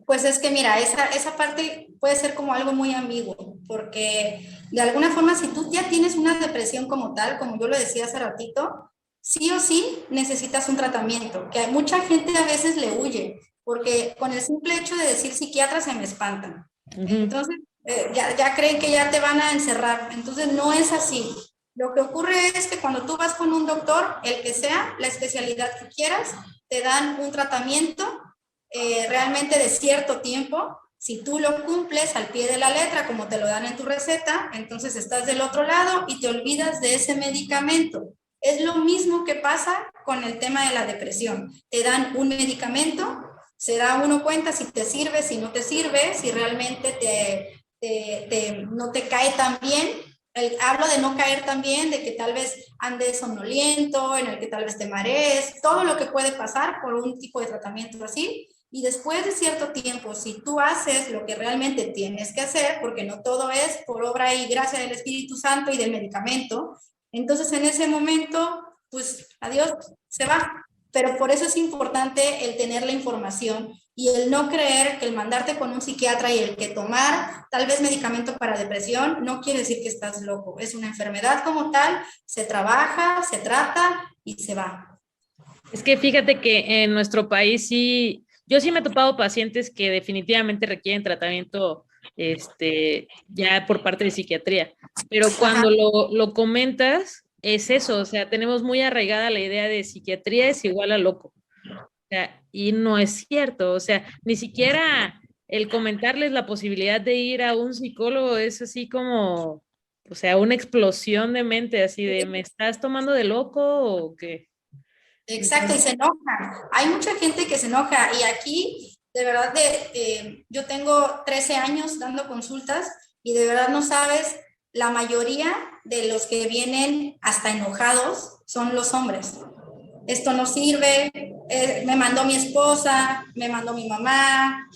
Pues es que mira, esa parte puede ser como algo muy ambiguo, porque de alguna forma si tú ya tienes una depresión como tal, como yo lo decía hace ratito, sí o sí necesitas un tratamiento, que a mucha gente a veces le huye, porque con el simple hecho de decir psiquiatra se me espantan. Entonces, ya creen que ya te van a encerrar, entonces no es así. Lo que ocurre es que cuando tú vas con un doctor, el que sea, la especialidad que quieras, te dan un tratamiento realmente de cierto tiempo. Si tú lo cumples al pie de la letra, como te lo dan en tu receta, entonces estás del otro lado y te olvidas de ese medicamento. Es lo mismo que pasa con el tema de la depresión. Te dan un medicamento, se da uno cuenta si te sirve, si no te sirve, si realmente no te cae tan bien. Hablo de no caer tan bien, de que tal vez andes somnoliento, en el que tal vez te marees, todo lo que puede pasar por un tipo de tratamiento así. Y después de cierto tiempo, si tú haces lo que realmente tienes que hacer, porque no todo es por obra y gracia del Espíritu Santo y del medicamento, entonces en ese momento, pues adiós, se va. Pero por eso es importante el tener la información y el no creer que el mandarte con un psiquiatra y el que tomar tal vez medicamento para depresión no quiere decir que estás loco. Es una enfermedad como tal, se trabaja, se trata y se va. Es que fíjate que en nuestro país sí, yo sí me he topado pacientes que definitivamente requieren tratamiento ya por parte de psiquiatría, pero cuando lo comentas, es eso, o sea, tenemos muy arraigada la idea de psiquiatría es igual a loco, o sea, y no es cierto, o sea, ni siquiera el comentarles la posibilidad de ir a un psicólogo es así como, o sea, una explosión de mente, así de, ¿me estás tomando de loco o qué? Exacto, y se enoja. Hay mucha gente que se enoja y aquí, de verdad, yo tengo 13 años dando consultas y de verdad no sabes, la mayoría de los que vienen hasta enojados son los hombres. Esto no sirve, me mandó mi esposa, me mandó mi mamá,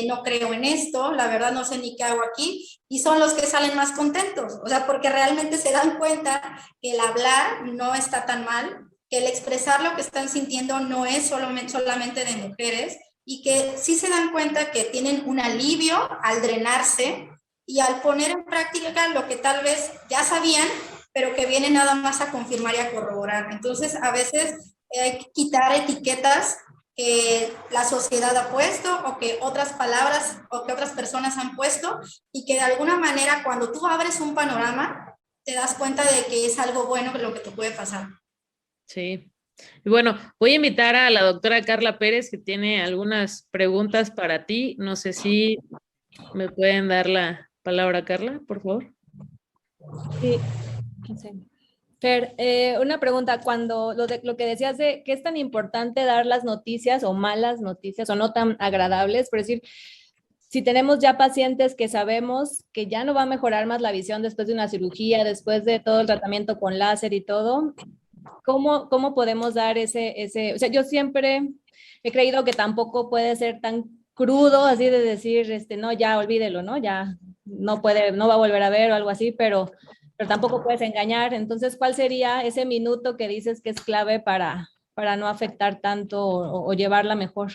no creo en esto, la verdad no sé ni qué hago aquí, y son los que salen más contentos, o sea, porque realmente se dan cuenta que el hablar no está tan mal, que el expresar lo que están sintiendo no es solamente de mujeres, y que sí se dan cuenta que tienen un alivio al drenarse y al poner en práctica lo que tal vez ya sabían, pero que viene nada más a confirmar y a corroborar. Entonces, a veces hay que quitar etiquetas que la sociedad ha puesto o que otras palabras o que otras personas han puesto y que de alguna manera cuando tú abres un panorama te das cuenta de que es algo bueno lo que te puede pasar. Sí. Y bueno, voy a invitar a la doctora Carla Pérez, que tiene algunas preguntas para ti. No sé si me pueden dar la palabra, Carla, por favor. Sí, sí. Fer, una pregunta, cuando lo que decías de que es tan importante dar las noticias o malas noticias o no tan agradables, por decir, si tenemos ya pacientes que sabemos que ya no va a mejorar más la visión después de una cirugía, después de todo el tratamiento con láser y todo, ¿cómo podemos dar o sea, yo siempre he creído que tampoco puede ser tan crudo así de decir, no, ya olvídelo, ¿no? Ya no puede, no va a volver a ver o algo así, pero tampoco puedes engañar. Entonces, ¿cuál sería ese minuto que dices que es clave para no afectar tanto o llevarla mejor?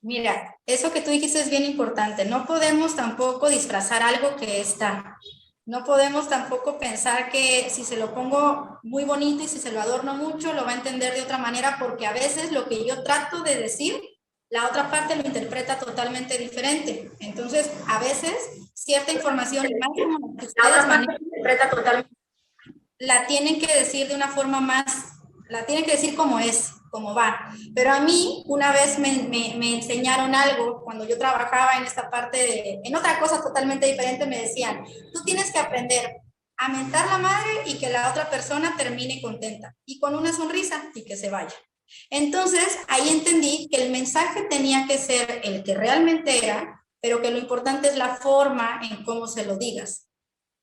Mira, eso que tú dijiste es bien importante. No podemos tampoco disfrazar algo que está. No podemos tampoco pensar que si se lo pongo muy bonito y si se lo adorno mucho, lo va a entender de otra manera, porque a veces lo que yo trato de decir, la otra parte lo interpreta totalmente diferente. Entonces, a veces, cierta información, más como que ustedes manejan, interpreta totalmente, la tienen que decir de una forma más, la tienen que decir como es, como va. Pero a mí una vez me enseñaron algo cuando yo trabajaba en esta parte, en otra cosa totalmente diferente, me decían, tú tienes que aprender a mentar la madre y que la otra persona termine contenta y con una sonrisa y que se vaya. Entonces ahí entendí que el mensaje tenía que ser el que realmente era, pero que lo importante es la forma en cómo se lo digas.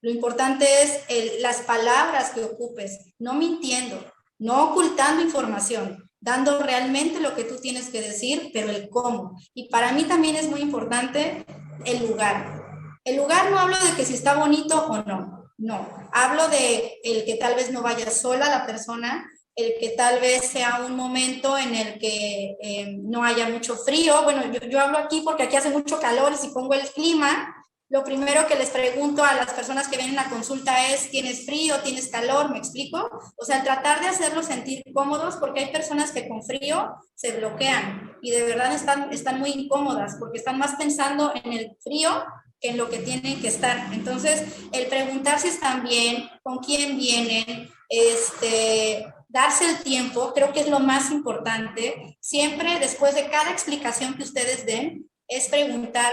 Lo importante es las palabras que ocupes, no mintiendo, no ocultando información, dando realmente lo que tú tienes que decir, pero el cómo. Y para mí también es muy importante el lugar. El lugar no hablo de que si está bonito o no, no. Hablo de el que tal vez no vaya sola la persona, el que tal vez sea un momento en el que no haya mucho frío. Bueno, yo hablo aquí porque aquí hace mucho calor y si pongo el clima, lo primero que les pregunto a las personas que vienen a consulta es, ¿tienes frío? ¿Tienes calor? ¿Me explico? O sea, tratar de hacerlos sentir cómodos, porque hay personas que con frío se bloquean y de verdad están muy incómodas porque están más pensando en el frío que en lo que tienen que estar. Entonces, el preguntar si están bien, con quién vienen, darse el tiempo, creo que es lo más importante. Siempre, después de cada explicación que ustedes den, es preguntar,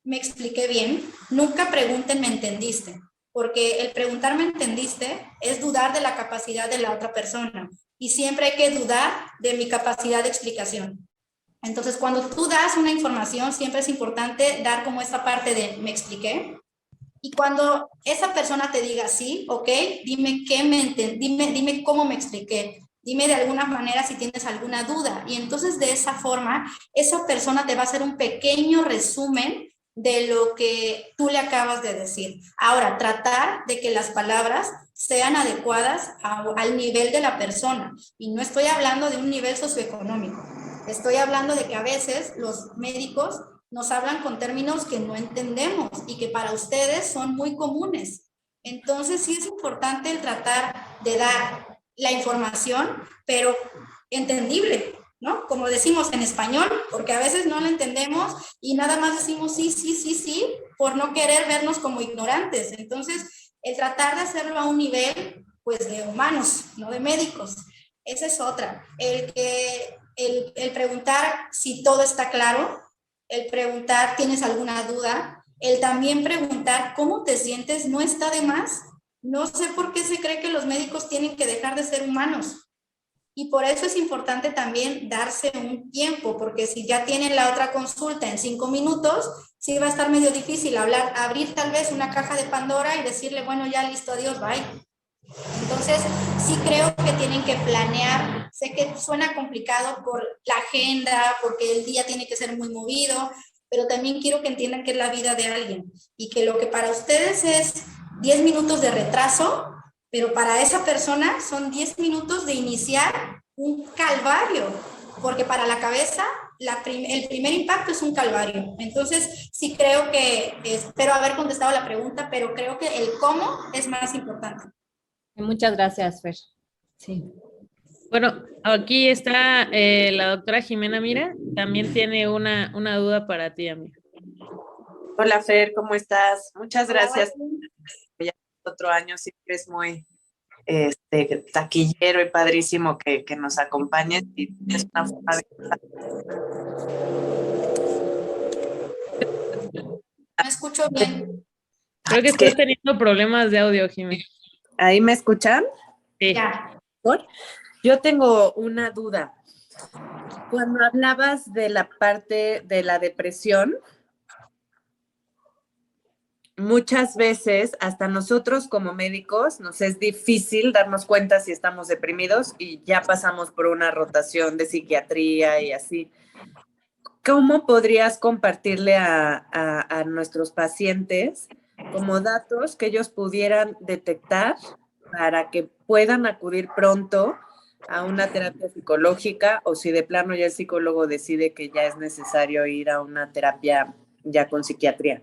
¿me expliqué bien? Nunca pregunten, ¿me entendiste? Porque el preguntar, ¿me entendiste? Es dudar de la capacidad de la otra persona. Y siempre hay que dudar de mi capacidad de explicación. Entonces, cuando tú das una información, siempre es importante dar como esta parte de, ¿me expliqué? Y cuando esa persona te diga, sí, ok, dime dime cómo me expliqué. Dime de alguna manera si tienes alguna duda. Y entonces de esa forma, esa persona te va a hacer un pequeño resumen de lo que tú le acabas de decir. Ahora, tratar de que las palabras sean adecuadas al nivel de la persona. Y no estoy hablando de un nivel socioeconómico. Estoy hablando de que a veces los médicos nos hablan con términos que no entendemos y que para ustedes son muy comunes. Entonces sí es importante el tratar de dar la información, pero entendible, ¿no? Como decimos en español, porque a veces no la entendemos y nada más decimos sí, sí, sí, sí, por no querer vernos como ignorantes. Entonces, el tratar de hacerlo a un nivel, pues, de humanos, no de médicos. Esa es otra. El preguntar si todo está claro, el preguntar, ¿tienes alguna duda? El también preguntar, ¿cómo te sientes? No está de más. No sé por qué se cree que los médicos tienen que dejar de ser humanos. Y por eso es importante también darse un tiempo, porque si ya tienen la otra consulta en 5 minutos, sí va a estar medio difícil abrir tal vez una caja de Pandora y decirle, bueno, ya listo, adiós, bye. Entonces, sí creo que tienen que planear. Sé que suena complicado por la agenda, porque el día tiene que ser muy movido, pero también quiero que entiendan que es la vida de alguien y que lo que para ustedes es 10 minutos de retraso, pero para esa persona son 10 minutos de iniciar un calvario, porque para la cabeza el primer impacto es un calvario. Entonces, sí creo que, espero haber contestado la pregunta, pero creo que el cómo es más importante. Muchas gracias, Fer. Sí. Bueno, aquí está la doctora Jimena Mira, también tiene una duda para ti, amiga. Hola, Fer, ¿cómo estás? Muchas gracias. Ya otro año siempre es muy taquillero y padrísimo que nos acompañes y es una forma de... Me escucho bien. Creo que estás teniendo problemas de audio, Jimena. ¿Ahí me escuchan? Sí. Ya. Yo tengo una duda. Cuando hablabas de la parte de la depresión, muchas veces hasta nosotros como médicos nos es difícil darnos cuenta si estamos deprimidos y ya pasamos por una rotación de psiquiatría y así. ¿Cómo podrías compartirle a nuestros pacientes como datos que ellos pudieran detectar para que puedan acudir pronto a una terapia psicológica, o si de plano ya el psicólogo decide que ya es necesario ir a una terapia ya con psiquiatría?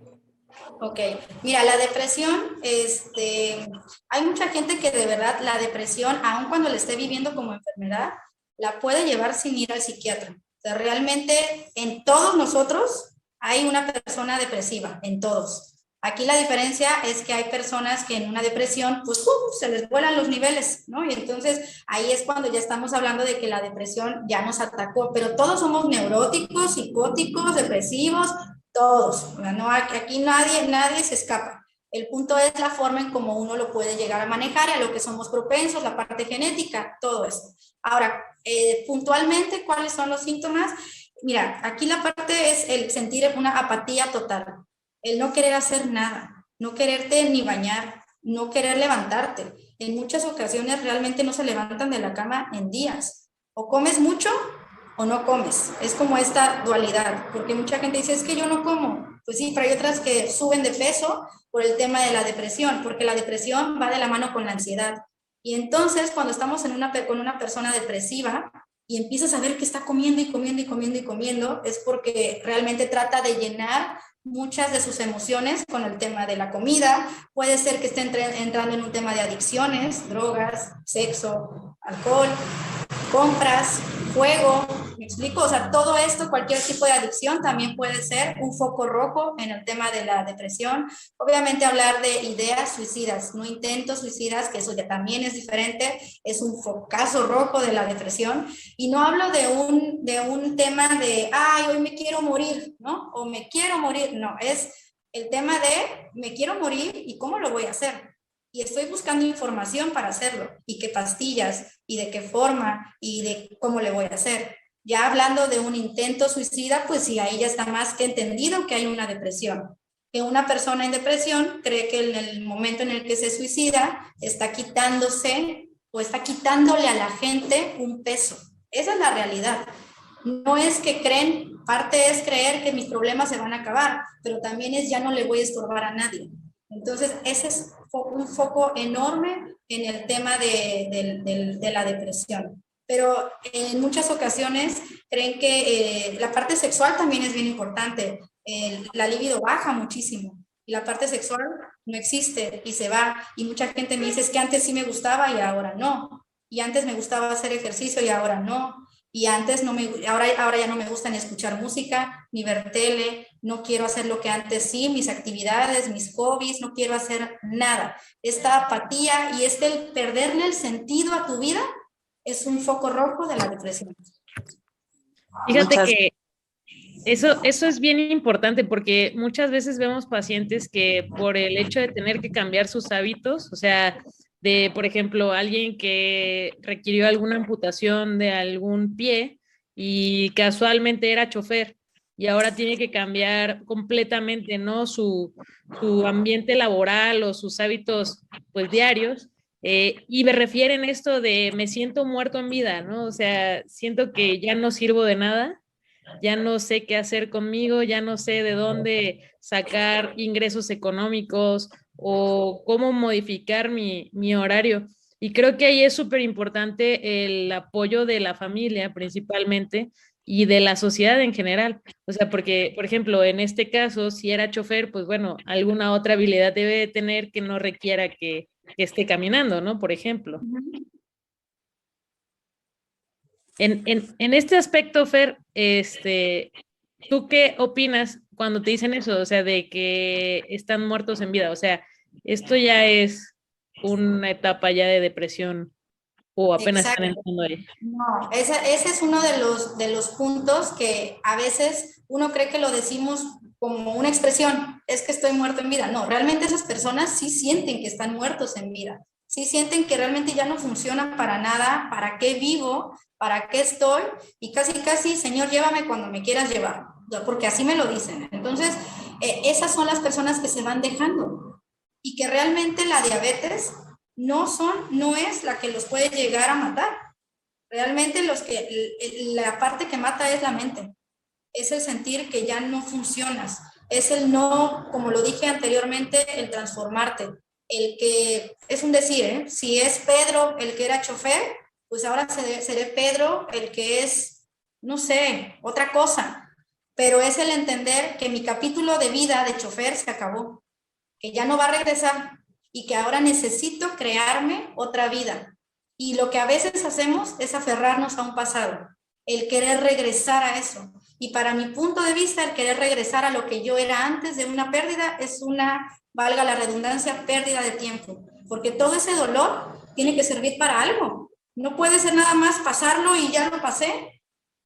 Ok, mira, la depresión, hay mucha gente que de verdad la depresión, aun cuando la esté viviendo como enfermedad, la puede llevar sin ir al psiquiatra. O sea, realmente en todos nosotros hay una persona depresiva, en todos. Aquí la diferencia es que hay personas que en una depresión, pues se les vuelan los niveles, ¿no? Y entonces ahí es cuando ya estamos hablando de que la depresión ya nos atacó, pero todos somos neuróticos, psicóticos, depresivos, todos, no, aquí nadie se escapa. El punto es la forma en cómo uno lo puede llegar a manejar y a lo que somos propensos, la parte genética, todo eso. Ahora, puntualmente, ¿cuáles son los síntomas? Mira, aquí la parte es el sentir una apatía total, el no querer hacer nada, no quererte ni bañar, no querer levantarte. En muchas ocasiones realmente no se levantan de la cama en días. O comes mucho o no comes. Es como esta dualidad, porque mucha gente dice, es que yo no como. Pues sí, pero hay otras que suben de peso por el tema de la depresión, porque la depresión va de la mano con la ansiedad. Y entonces, cuando estamos con una persona depresiva y empiezas a ver que está comiendo y comiendo y comiendo y comiendo, es porque realmente trata de llenar muchas de sus emociones con el tema de la comida. Puede ser que esté entrando en un tema de adicciones, drogas, sexo, alcohol, compras, juego, ¿me explico? O sea, todo esto, cualquier tipo de adicción también puede ser un foco rojo en el tema de la depresión. Obviamente hablar de ideas suicidas, no intentos suicidas, que eso ya también es diferente, es un focazo rojo de la depresión. Y no hablo de un tema de, ay, hoy me quiero morir, ¿no? O me quiero morir, no, es el tema de, me quiero morir y cómo lo voy a hacer. Y estoy buscando información para hacerlo, y qué pastillas, y de qué forma, y de cómo le voy a hacer. Ya hablando de un intento suicida, pues sí, ahí ya está más que entendido que hay una depresión. Que una persona en depresión cree que en el momento en el que se suicida está quitándose o está quitándole a la gente un peso. Esa es la realidad. No es que creen, parte es creer que mis problemas se van a acabar, pero también es ya no le voy a estorbar a nadie. Entonces, ese es un foco enorme en el tema de la depresión. Pero en muchas ocasiones creen que la parte sexual también es bien importante. La libido baja muchísimo y la parte sexual no existe y se va. Y mucha gente me dice, es que antes sí me gustaba y ahora no. Y antes me gustaba hacer ejercicio y ahora no. Y antes ahora ya no me gusta ni escuchar música, ni ver tele, no quiero hacer lo que antes sí, mis actividades, mis hobbies, no quiero hacer nada. Esta apatía y el perderle el sentido a tu vida es un foco rojo de la depresión. Fíjate que eso es bien importante porque muchas veces vemos pacientes que por el hecho de tener que cambiar sus hábitos, o sea, de, por ejemplo, alguien que requirió alguna amputación de algún pie y casualmente era chofer y ahora tiene que cambiar completamente, ¿no? Su ambiente laboral o sus hábitos, pues, diarios. Y me refieren esto de me siento muerto en vida, ¿no? O sea, siento que ya no sirvo de nada, ya no sé qué hacer conmigo, ya no sé de dónde sacar ingresos económicos o cómo modificar mi horario. Y creo que ahí es súper importante el apoyo de la familia principalmente y de la sociedad en general. O sea, porque, por ejemplo, en este caso, si era chofer, pues bueno, alguna otra habilidad debe tener que no requiera que esté caminando, ¿no? Por ejemplo. En este aspecto, Fer, ¿tú qué opinas cuando te dicen eso? O sea, de que están muertos en vida. O sea, ¿esto ya es una etapa ya de depresión o apenas Exacto. están entrando ahí? No, ese es uno de los puntos que a veces uno cree que lo decimos como una expresión, es que estoy muerto en vida. No, realmente esas personas sí sienten que están muertos en vida, sí sienten que realmente ya no funcionan para nada, para qué vivo, para qué estoy, y casi, Señor, llévame cuando me quieras llevar, porque así me lo dicen. Entonces, esas son las personas que se van dejando y que realmente la diabetes no es la que los puede llegar a matar. Realmente la parte que mata es la mente, es el sentir que ya no funcionas, es el no, como lo dije anteriormente, el transformarte, el que, es un decir, ¿eh? Si es Pedro el que era chofer, pues ahora seré Pedro el que es, no sé, otra cosa, pero es el entender que mi capítulo de vida de chofer se acabó, que ya no va a regresar y que ahora necesito crearme otra vida. Y lo que a veces hacemos es aferrarnos a un pasado, el querer regresar a eso. Y para mi punto de vista, el querer regresar a lo que yo era antes de una pérdida es una, valga la redundancia, pérdida de tiempo. Porque todo ese dolor tiene que servir para algo. No puede ser nada más pasarlo y ya lo pasé.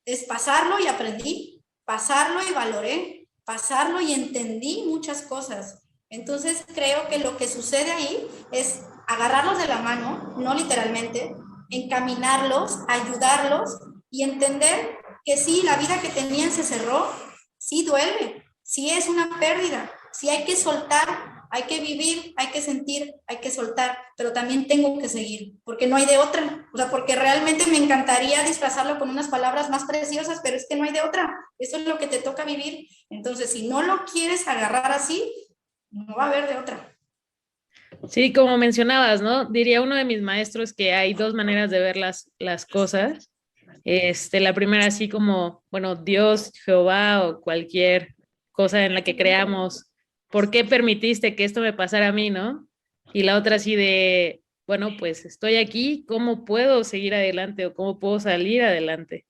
Es pasarlo y aprendí, pasarlo y valoré, pasarlo y entendí muchas cosas. Entonces creo que lo que sucede ahí es agarrarlos de la mano, no literalmente, encaminarlos, ayudarlos y entender que sí, la vida que tenían se cerró, sí duele, sí es una pérdida, sí hay que soltar, hay que vivir, hay que sentir, hay que soltar, pero también tengo que seguir, porque no hay de otra, o sea, porque realmente me encantaría disfrazarlo con unas palabras más preciosas, pero es que no hay de otra, eso es lo que te toca vivir. Entonces, si no lo quieres agarrar así, no va a haber de otra. Sí, como mencionabas, ¿no? Diría uno de mis maestros que hay dos maneras de ver las cosas. La primera así como, bueno, Dios, Jehová o cualquier cosa en la que creamos, ¿por qué permitiste que esto me pasara a mí, no? Y la otra así de, bueno, pues estoy aquí, ¿cómo puedo seguir adelante o cómo puedo salir adelante?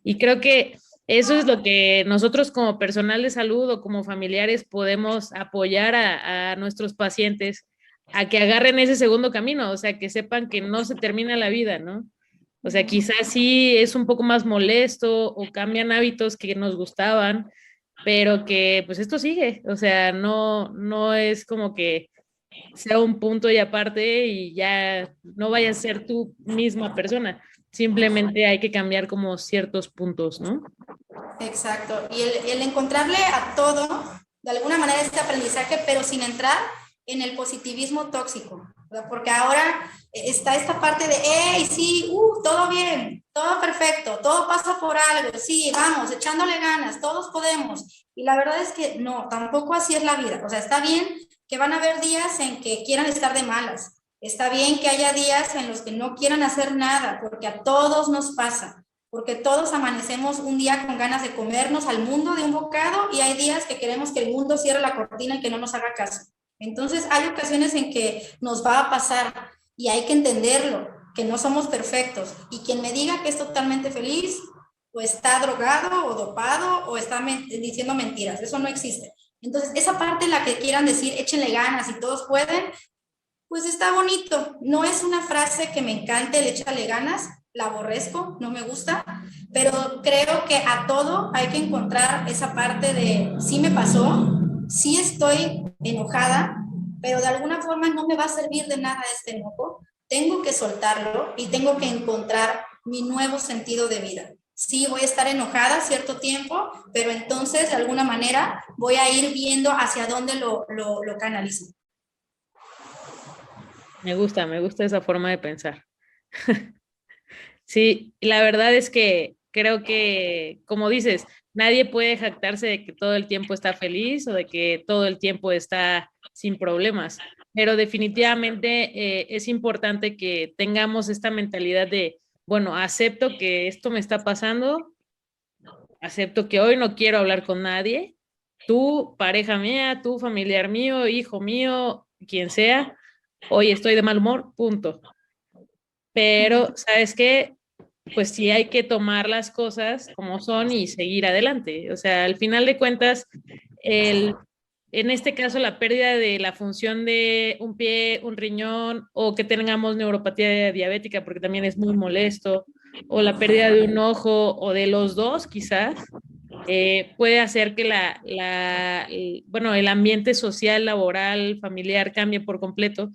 Y creo que eso es lo que nosotros como personal de salud o como familiares podemos apoyar a nuestros pacientes a que agarren ese segundo camino, o sea, que sepan que no se termina la vida, ¿no? O sea, quizás sí es un poco más molesto o cambian hábitos que nos gustaban, pero que pues esto sigue, o sea, no es como que sea un punto y aparte y ya no vayas a ser tú misma persona, simplemente hay que cambiar como ciertos puntos, ¿no? Exacto. Y el encontrarle a todo, de alguna manera, este aprendizaje, pero sin entrar en el positivismo tóxico, ¿verdad? Porque ahora está esta parte de, hey, sí, todo bien, todo perfecto, todo pasa por algo, sí, vamos, echándole ganas, todos podemos. Y la verdad es que no, tampoco así es la vida. O sea, está bien que van a haber días en que quieran estar de malas. Está bien que haya días en los que no quieran hacer nada, porque a todos nos pasa, porque todos amanecemos un día con ganas de comernos al mundo de un bocado y hay días que queremos que el mundo cierre la cortina y que no nos haga caso. Entonces hay ocasiones en que nos va a pasar y hay que entenderlo, que no somos perfectos. Y quien me diga que es totalmente feliz, o está drogado o dopado o está diciendo mentiras, eso no existe. Entonces esa parte en la que quieran decir, échenle ganas y todos pueden, pues está bonito. No es una frase que me encante el échale ganas, la aborrezco, no me gusta, pero creo que a todo hay que encontrar esa parte de sí me pasó, sí estoy enojada, pero de alguna forma no me va a servir de nada este enojo. Tengo que soltarlo y tengo que encontrar mi nuevo sentido de vida. Sí, voy a estar enojada cierto tiempo, pero entonces de alguna manera voy a ir viendo hacia dónde lo canalizo. Me gusta esa forma de pensar. Sí, la verdad es que creo que, como dices, nadie puede jactarse de que todo el tiempo está feliz o de que todo el tiempo está sin problemas, pero definitivamente es importante que tengamos esta mentalidad de, bueno, acepto que esto me está pasando, acepto que hoy no quiero hablar con nadie, tú, pareja mía, tú, familiar mío, hijo mío, quien sea, hoy estoy de mal humor, punto. Pero, ¿sabes qué? Pues sí hay que tomar las cosas como son y seguir adelante. O sea, al final de cuentas, en este caso, la pérdida de la función de un pie, un riñón, o que tengamos neuropatía diabética, porque también es muy molesto, o la pérdida de un ojo, o de los dos, quizás, puede hacer que bueno, el ambiente social, laboral, familiar cambie por completo,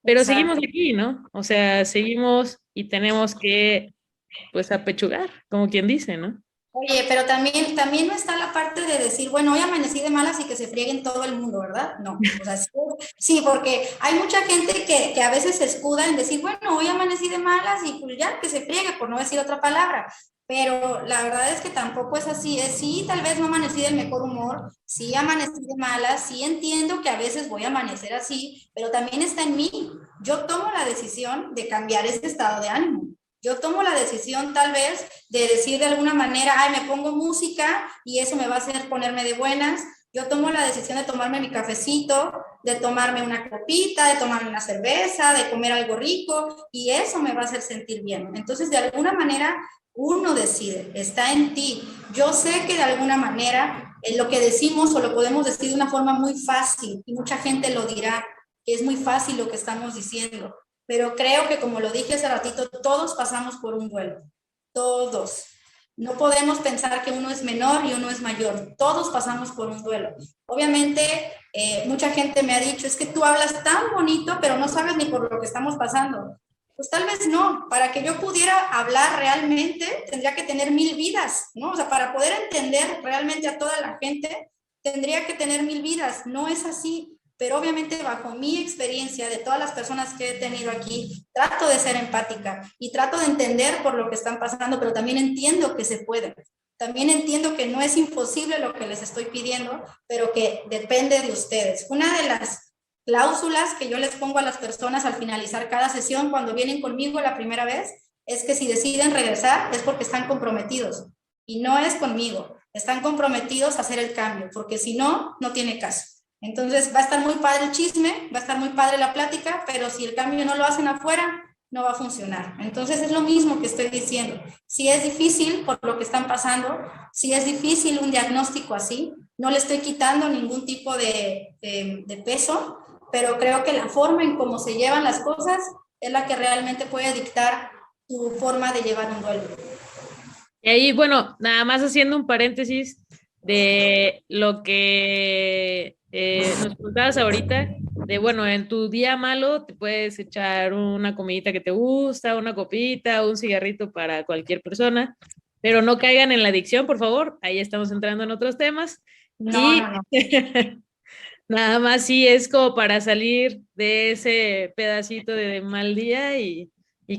pero seguimos Exacto. aquí, ¿no? O sea, seguimos y tenemos que, pues, apechugar, como quien dice, ¿no? Oye, pero también no está la parte de decir, bueno, hoy amanecí de malas y que se frieguen todo el mundo, ¿verdad? No, o sea, sí, porque hay mucha gente que a veces se escuda en decir, bueno, hoy amanecí de malas y pues ya, que se friegue, por no decir otra palabra. Pero la verdad es que tampoco es así, es sí, tal vez no amanecí del mejor humor, sí amanecí de malas, sí entiendo que a veces voy a amanecer así, pero también está en mí. Yo tomo la decisión de cambiar ese estado de ánimo. Yo tomo la decisión tal vez de decir de alguna manera, ay, me pongo música y eso me va a hacer ponerme de buenas. Yo tomo la decisión de tomarme mi cafecito, de tomarme una copita, de tomarme una cerveza, de comer algo rico y eso me va a hacer sentir bien. Entonces, de alguna manera, uno decide, está en ti. Yo sé que de alguna manera lo que decimos o lo podemos decir de una forma muy fácil y mucha gente lo dirá, que es muy fácil lo que estamos diciendo. Pero creo que, como lo dije hace ratito, todos pasamos por un duelo, todos. No podemos pensar que uno es menor y uno es mayor, todos pasamos por un duelo. Obviamente, mucha gente me ha dicho, es que tú hablas tan bonito, pero no sabes ni por lo que estamos pasando. Pues tal vez no, para que yo pudiera hablar realmente, tendría que tener 1000 vidas, ¿no? O sea, para poder entender realmente a toda la gente, tendría que tener 1000 vidas, no es así. Pero obviamente bajo mi experiencia de todas las personas que he tenido aquí, trato de ser empática y trato de entender por lo que están pasando, pero también entiendo que se puede. También entiendo que no es imposible lo que les estoy pidiendo, pero que depende de ustedes. Una de las cláusulas que yo les pongo a las personas al finalizar cada sesión cuando vienen conmigo la primera vez es que si deciden regresar es porque están comprometidos y no es conmigo, están comprometidos a hacer el cambio, porque si no, no tiene caso. Entonces va a estar muy padre el chisme, va a estar muy padre la plática, pero si el cambio no lo hacen afuera, no va a funcionar. Entonces es lo mismo que estoy diciendo. Si es difícil por lo que están pasando, si es difícil un diagnóstico así, no le estoy quitando ningún tipo de peso, pero creo que la forma en cómo se llevan las cosas es la que realmente puede dictar tu forma de llevar un duelo. Y ahí, bueno, nada más haciendo un paréntesis de lo que nos contabas ahorita, de bueno, en tu día malo te puedes echar una comidita que te gusta, una copita, un cigarrito para cualquier persona, pero no caigan en la adicción, por favor, ahí estamos entrando en otros temas. No. Nada más sí es como para salir de ese pedacito de mal día y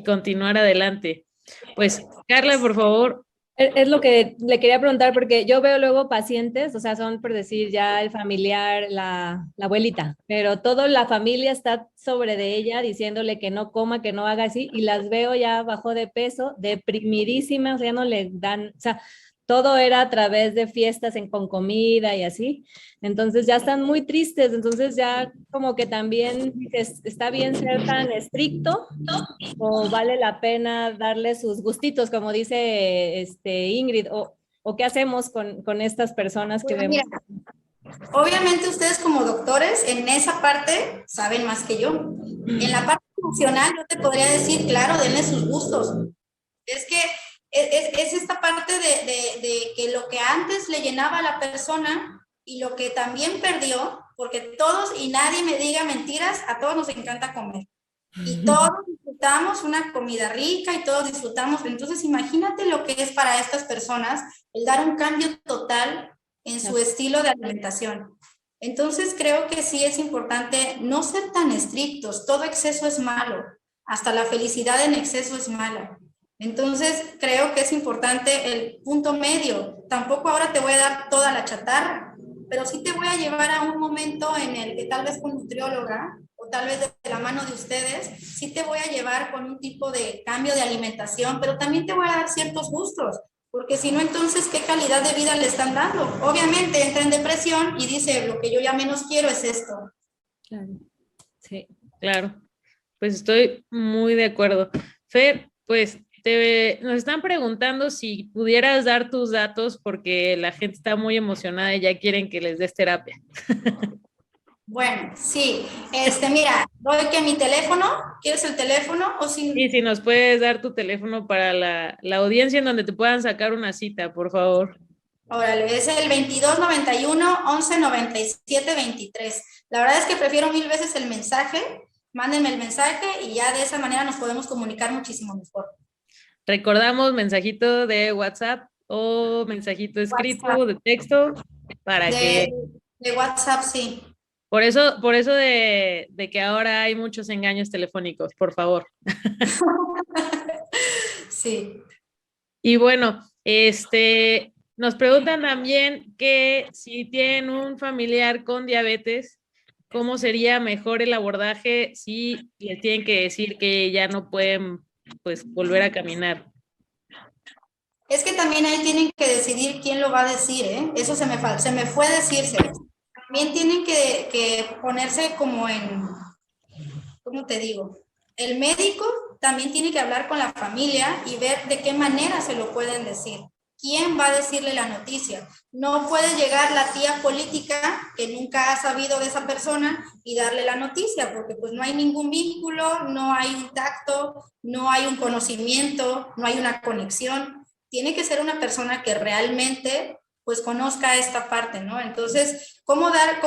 continuar adelante. Pues, Carla, por favor. Es lo que le quería preguntar, porque yo veo luego pacientes, o sea, son por decir ya el familiar, la abuelita, pero toda la familia está sobre de ella diciéndole que no coma, que no haga así, y las veo ya bajo de peso, deprimidísimas, o sea, ya no le dan, o sea, todo era a través de fiestas con comida y así, entonces ya están muy tristes, entonces ya como que también está bien ser tan estricto o vale la pena darle sus gustitos, como dice Ingrid, o qué hacemos con estas personas que vemos. Mira, obviamente ustedes como doctores en esa parte saben más que yo. En la parte funcional yo te podría decir, claro, denle sus gustos. Es que es esta parte de que lo que antes le llenaba a la persona y lo que también perdió, porque todos y nadie me diga mentiras, a todos nos encanta comer. Y todos disfrutamos una comida rica y todos disfrutamos. Entonces imagínate lo que es para estas personas el dar un cambio total en su estilo de alimentación. Entonces creo que sí es importante no ser tan estrictos. Todo exceso es malo. Hasta la felicidad en exceso es mala. Entonces creo que es importante el punto medio. Tampoco ahora te voy a dar toda la chatarra, pero sí te voy a llevar a un momento en el que tal vez con nutrióloga o tal vez de la mano de ustedes, sí te voy a llevar con un tipo de cambio de alimentación, pero también te voy a dar ciertos gustos, porque si no, entonces, ¿qué calidad de vida le están dando? Obviamente entra en depresión y dice, lo que yo ya menos quiero es esto. Claro. Sí. Claro, pues estoy muy de acuerdo. Fer, pues nos están preguntando si pudieras dar tus datos porque la gente está muy emocionada y ya quieren que les des terapia. Bueno, sí. Mira, doy que mi teléfono, ¿quieres el teléfono? O si... Sí, si nos puedes dar tu teléfono para la audiencia en donde te puedan sacar una cita, por favor. Órale, es el 2291-1197-23. La verdad es que prefiero 1000 veces el mensaje. Mándenme el mensaje y ya de esa manera nos podemos comunicar muchísimo mejor. Recordamos, mensajito de WhatsApp o mensajito escrito WhatsApp. de texto para que... De WhatsApp, sí. Por eso de que ahora hay muchos engaños telefónicos, por favor. Sí. Y bueno, nos preguntan también que si tienen un familiar con diabetes, ¿cómo sería mejor el abordaje si les tienen que decir que ya no pueden, pues, volver a caminar? Es que también ahí tienen que decidir quién lo va a decir, ¿eh? Eso se me fue decirse. También tienen que ponerse como en, ¿cómo te digo? El médico también tiene que hablar con la familia y ver de qué manera se lo pueden decir. ¿Quién va a decirle la noticia? No puede llegar la tía política que nunca ha sabido de esa persona y darle la noticia, porque pues no hay ningún vínculo, no hay un tacto, no hay un conocimiento, no hay una conexión. Tiene que ser una persona que realmente pues conozca esta parte, ¿no? Entonces, ¿cómo dar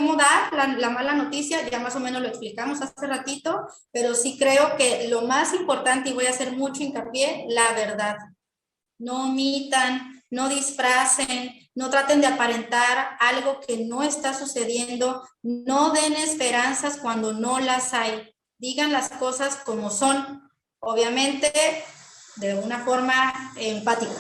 la mala noticia? Ya más o menos lo explicamos hace ratito, pero sí creo que lo más importante, y voy a hacer mucho hincapié, la verdad. No omitan, no disfracen, no traten de aparentar algo que no está sucediendo, no den esperanzas cuando no las hay. Digan las cosas como son, obviamente de una forma empática.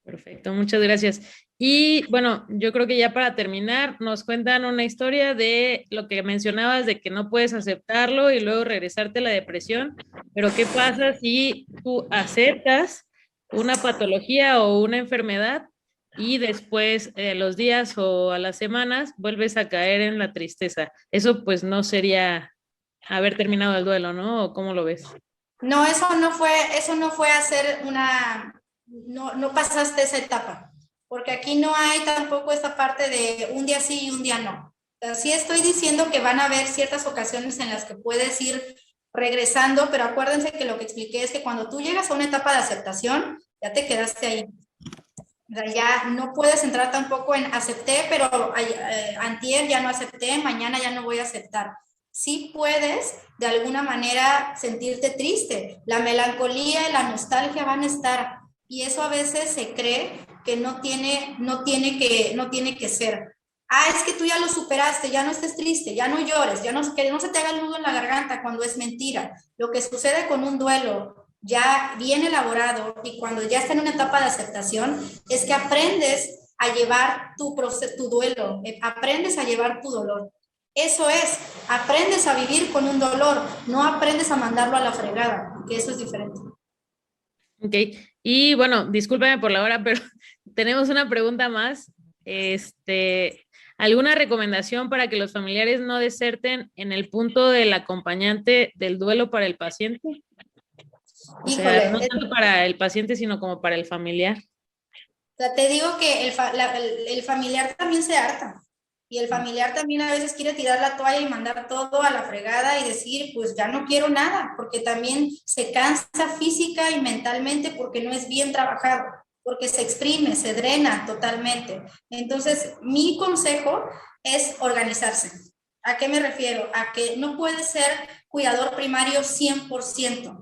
Perfecto, muchas gracias. Y bueno, yo creo que ya para terminar, nos cuentan una historia de lo que mencionabas de que no puedes aceptarlo y luego regresarte a la depresión, pero ¿qué pasa si tú aceptas una patología o una enfermedad y después a los días o a las semanas vuelves a caer en la tristeza? Eso pues no sería haber terminado el duelo, ¿no? ¿O cómo lo ves? No, eso no fue hacer no pasaste esa etapa, porque aquí no hay tampoco esta parte de un día sí y un día no. O sea, sí estoy diciendo que van a haber ciertas ocasiones en las que puedes ir regresando, pero acuérdense que lo que expliqué es que cuando tú llegas a una etapa de aceptación, ya te quedaste ahí. O sea, ya no puedes entrar tampoco en acepté, pero antier ya no acepté, mañana ya no voy a aceptar. Sí puedes de alguna manera sentirte triste. La melancolía y la nostalgia van a estar. Y eso a veces se cree que no tiene que ser. Ah, es que tú ya lo superaste, ya no estés triste, ya no llores, que no se te haga el nudo en la garganta cuando es mentira. Lo que sucede con un duelo ya bien elaborado y cuando ya está en una etapa de aceptación es que aprendes a llevar tu duelo, aprendes a llevar tu dolor. Eso es, aprendes a vivir con un dolor, no aprendes a mandarlo a la fregada, que eso es diferente. Ok, y bueno, discúlpame por la hora, pero tenemos una pregunta más. ¿Alguna recomendación para que los familiares no deserten en el punto del acompañante del duelo para el paciente? O sea, no tanto para el paciente, sino como para el familiar. O sea, te digo que el familiar también se harta. Y el familiar también a veces quiere tirar la toalla y mandar todo a la fregada y decir, pues ya no quiero nada, porque también se cansa física y mentalmente porque no es bien trabajado, porque se exprime, se drena totalmente. Entonces, mi consejo es organizarse. ¿A qué me refiero? A que no puedes ser cuidador primario 100%.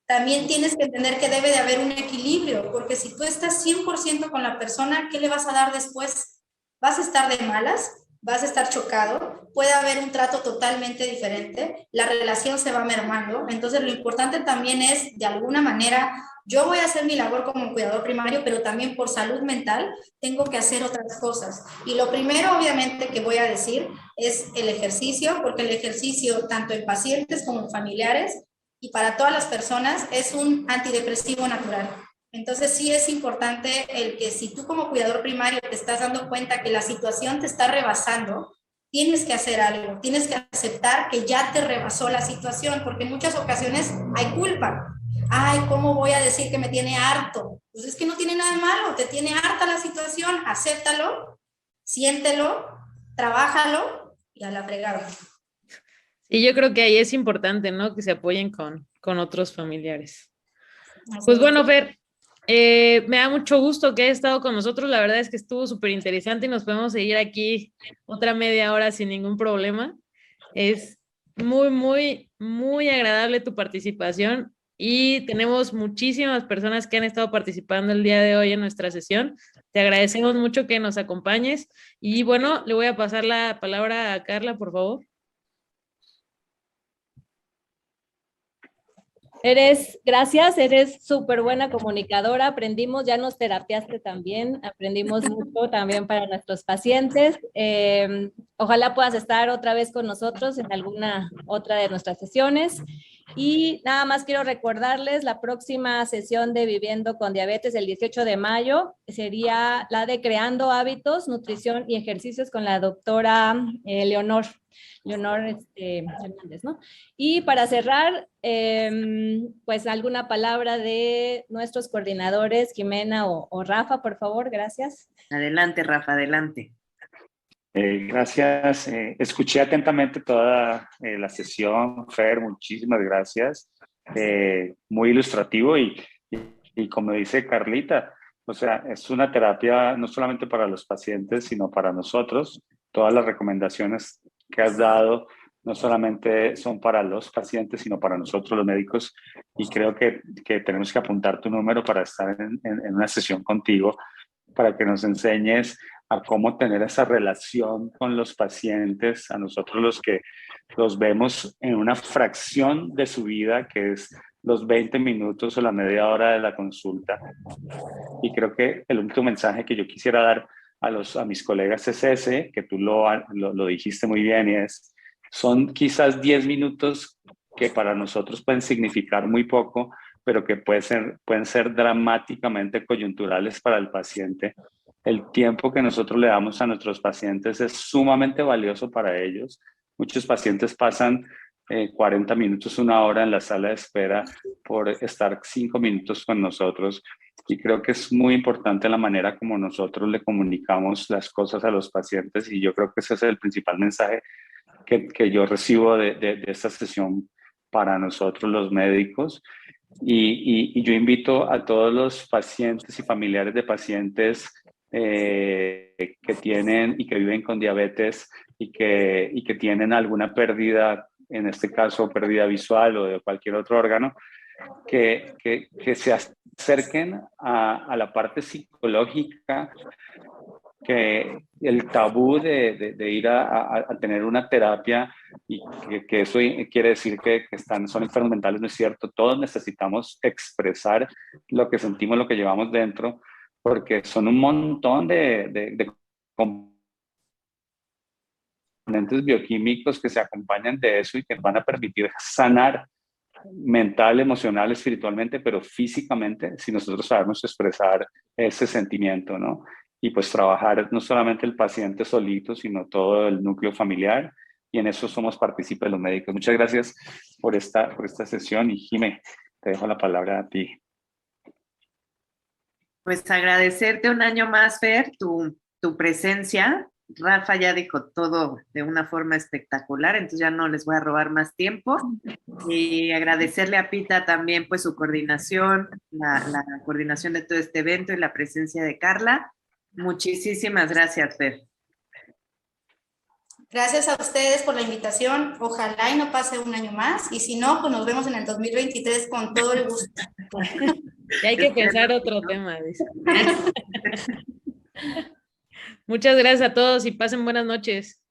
También tienes que entender que debe de haber un equilibrio, porque si tú estás 100% con la persona, ¿qué le vas a dar después? ¿Vas a estar de malas? ¿Vas a estar chocado? Puede haber un trato totalmente diferente, la relación se va mermando, entonces lo importante también es, de alguna manera, yo voy a hacer mi labor como cuidador primario, pero también por salud mental tengo que hacer otras cosas. Y lo primero, obviamente, que voy a decir es el ejercicio, porque el ejercicio, tanto en pacientes como en familiares, y para todas las personas es un antidepresivo natural. Entonces sí es importante el que si tú como cuidador primario te estás dando cuenta que la situación te está rebasando, tienes que hacer algo, tienes que aceptar que ya te rebasó la situación, porque en muchas ocasiones hay culpa. Ay, ¿cómo voy a decir que me tiene harto? Pues es que no tiene nada de malo, te tiene harta la situación, acéptalo, siéntelo, trabájalo y a la fregada. Y yo creo que ahí es importante, ¿no? Que se apoyen con otros familiares. Así Pues es. bueno, Fer, me da mucho gusto que hayas estado con nosotros. La verdad es que estuvo súper interesante y nos podemos seguir aquí otra media hora sin ningún problema. Es muy, muy, muy agradable tu participación y tenemos muchísimas personas que han estado participando el día de hoy en nuestra sesión. Te agradecemos mucho que nos acompañes y bueno, le voy a pasar la palabra a Carla, por favor. Gracias, eres súper buena comunicadora, aprendimos, ya nos terapiaste también, aprendimos mucho también para nuestros pacientes. Ojalá puedas estar otra vez con nosotros en alguna otra de nuestras sesiones. Y nada más quiero recordarles, la próxima sesión de Viviendo con Diabetes, el 18 de mayo, sería la de Creando Hábitos, Nutrición y Ejercicios con la doctora Leonor Hernández, ¿no? Y para cerrar, pues alguna palabra de nuestros coordinadores, Jimena o Rafa, por favor, gracias. Adelante, Rafa, adelante. Gracias. Escuché atentamente toda la sesión, Fer, muchísimas gracias. Muy ilustrativo y como dice Carlita, o sea, es una terapia no solamente para los pacientes, sino para nosotros. Todas las recomendaciones que has dado no solamente son para los pacientes, sino para nosotros los médicos. Y creo que tenemos que apuntar tu número para estar en una sesión contigo, para que nos enseñes a cómo tener esa relación con los pacientes, a nosotros los que los vemos en una fracción de su vida, que es los 20 minutos o la media hora de la consulta. Y creo que el último mensaje que yo quisiera dar a mis colegas es ese, que tú lo dijiste muy bien, y son quizás 10 minutos que para nosotros pueden significar muy poco, pero que pueden ser dramáticamente coyunturales para el paciente. El tiempo que nosotros le damos a nuestros pacientes es sumamente valioso para ellos. Muchos pacientes pasan 40 minutos, una hora en la sala de espera por estar 5 minutos con nosotros. Y creo que es muy importante la manera como nosotros le comunicamos las cosas a los pacientes, y yo creo que ese es el principal mensaje que yo recibo de esta sesión para nosotros los médicos. Y yo invito a todos los pacientes y familiares de pacientes que tienen y que viven con diabetes y que tienen alguna pérdida, en este caso pérdida visual o de cualquier otro órgano, que se acerquen a la parte psicológica, que el tabú de ir a tener una terapia, y que eso quiere decir que son enfermos mentales, no es cierto. Todos necesitamos expresar lo que sentimos, lo que llevamos dentro, porque son un montón de componentes bioquímicos que se acompañan de eso y que van a permitir sanar mental, emocional, espiritualmente, pero físicamente, si nosotros sabemos expresar ese sentimiento, ¿no? Y pues trabajar no solamente el paciente solito, sino todo el núcleo familiar, y en eso somos partícipes los médicos. Muchas gracias por esta sesión, y Jimé, te dejo la palabra a ti. Pues agradecerte un año más, Fer, tu presencia. Rafa ya dijo todo de una forma espectacular, entonces ya no les voy a robar más tiempo. Y agradecerle a Pita también pues su coordinación, la coordinación de todo este evento y la presencia de Carla. Muchísimas gracias, Fer. Gracias a ustedes por la invitación. Ojalá y no pase un año más. Y si no, pues nos vemos en el 2023 con todo el gusto. Y hay que pensar otro tema, dice. Muchas gracias a todos y pasen buenas noches.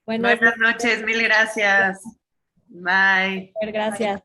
Buenas noches, mil gracias. Bye. Gracias.